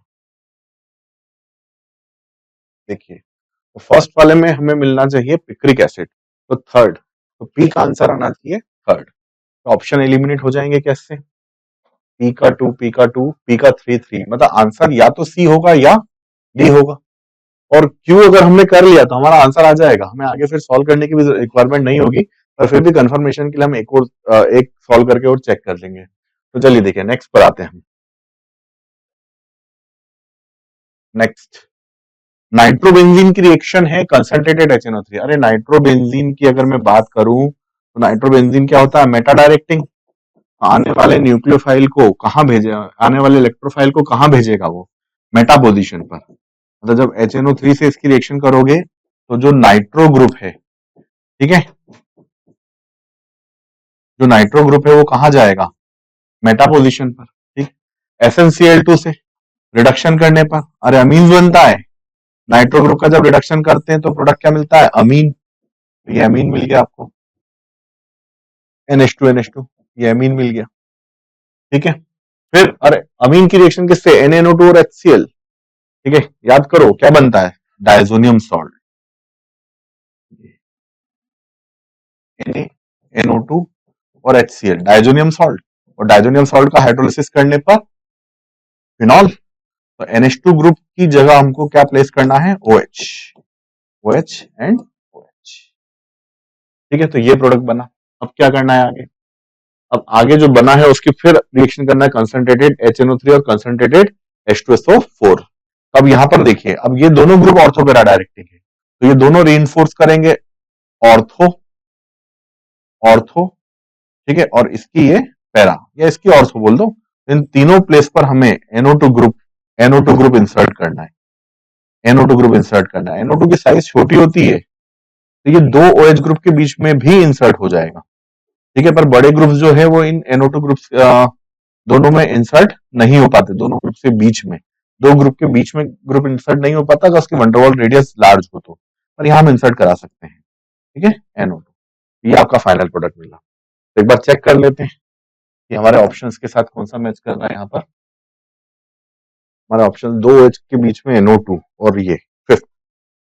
देखिए तो फर्स्ट वाले में हमें मिलना चाहिए पिक्रिक एसिड, तो थर्ड, तो पी का आंसर आना चाहिए थर्ड, तो ऑप्शन एलिमिनेट हो जाएंगे कैसे, पी का 2 पी का 2 पी का 3 3, मतलब आंसर या तो सी होगा या डी होगा, और क्यू अगर हमने कर लिया तो हमारा आंसर आ जाएगा, हमें आगे फिर सॉल्व करने की भी रिक्वायरमेंट नहीं होगी, पर फिर भी कंफर्मेशन के लिए हम एक और एक सॉल्व करके और चेक कर लेंगे। तो चलिए देखिए नेक्स्ट पर आते हैं हम। नेक्स्ट नाइट्रोबेंजीन की रिएक्शन है कंसंट्रेटेड HNO3, अरे नाइट्रोबेंजीन की अगर मैं बात करूं तो नाइट्रोबेंजीन क्या होता है, मेटा डायरेक्टिंग, आने वाले न्यूक्लियोफाइल को कहां भेजे, आने वाले इलेक्ट्रोफाइल को कहां भेजेगा वो, मेटा पोजीशन पर, मतलब जब HNO3 से इसकी रिएक्शन करोगे तो जो नाइट्रो ग्रुप है, ठीक है, जो नाइट्रो ग्रुप है वो कहाँ जाएगा, मेटा पोजीशन पर, ठीक। SnCl2 से रिडक्शन करने पर अरे अमीन बनता है, नाइट्रो ग्रुप का जब रिडक्शन करते हैं तो प्रोडक्ट क्या मिलता है, अमीन। ये अमीन मिल गया आपको, NH2 ये अमीन मिल गया, ठीक है। फिर अरे अमीन की रिएक्शन किससे, NaNO2 और HCl, ठीक है, याद करो क्या बनता है, डायजोनियम सॉल्ट, NaNO2 और HCl, डायजोनियम सॉल्ट। और डायजोनियम सॉल्ट का हाइड्रोलिसिस करने पर फिनॉल, तो NH2 ग्रुप की जगह हमको क्या प्लेस करना है, OH, OH एंड OH, ठीक है। तो ये प्रोडक्ट बना। अब क्या करना है आगे, अब आगे जो बना है उसकी फिर रिएक्शन करना है कंसंट्रेटेड HNO3 और कंसंट्रेटेड H2SO4। अब यहां पर देखिए, अब ये दोनों ग्रुप ऑर्थो पैरा डायरेक्टिंग है, तो ये दोनों रीइंफोर्स करेंगे ऑर्थो, ऑर्थो, ठीक है, और इसकी ये पैरा या इसकी ऑर्थो बोल दो। इन तीनों प्लेस पर हमें NO2 ग्रुप इंसर्ट करना है, NO2 ग्रुप इंसर्ट करना है। NO2 की साइज छोटी होती है तो ये दो OH ग्रुप के बीच में भी इंसर्ट हो जाएगा, ठीक है, पर बड़े ग्रुप जो है वो इन NO2 ग्रुप दोनों में इंसर्ट नहीं हो पाते, दोनों ग्रुप के बीच में, दो ग्रुप के बीच में ग्रुप इंसर्ट नहीं हो पाता अगर उसकी वंडरवॉल रेडियस लार्ज हो तो, पर यहां हम इंसर्ट करा सकते हैं, ठीक है। NO2 ये आपका फाइनल प्रोडक्ट मिला। तो एक बार चेक कर लेते हैं कि हमारे ऑप्शंस के साथ कौन सा मैच कर रहा है। यहाँ पर हमारा ऑप्शन दो OH के बीच में NO2 और ये फिफ्थ,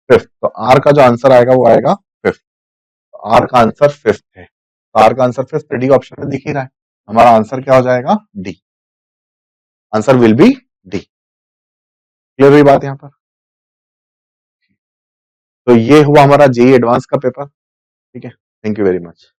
फिफ्थ, तो आर का जो आंसर आएगा वो आएगा फिफ्थ, आर का आंसर फिफ्थ है, तो आर का आंसर फिफ्थ डी ऑप्शन में दिख ही रहा है। हमारा आंसर क्या हो जाएगा, D, answer will B D. Clear हुई बात यहाँ पर। तो ये हुआ हमारा जेई एडवांस का पेपर, ठीक है। Thank you very much.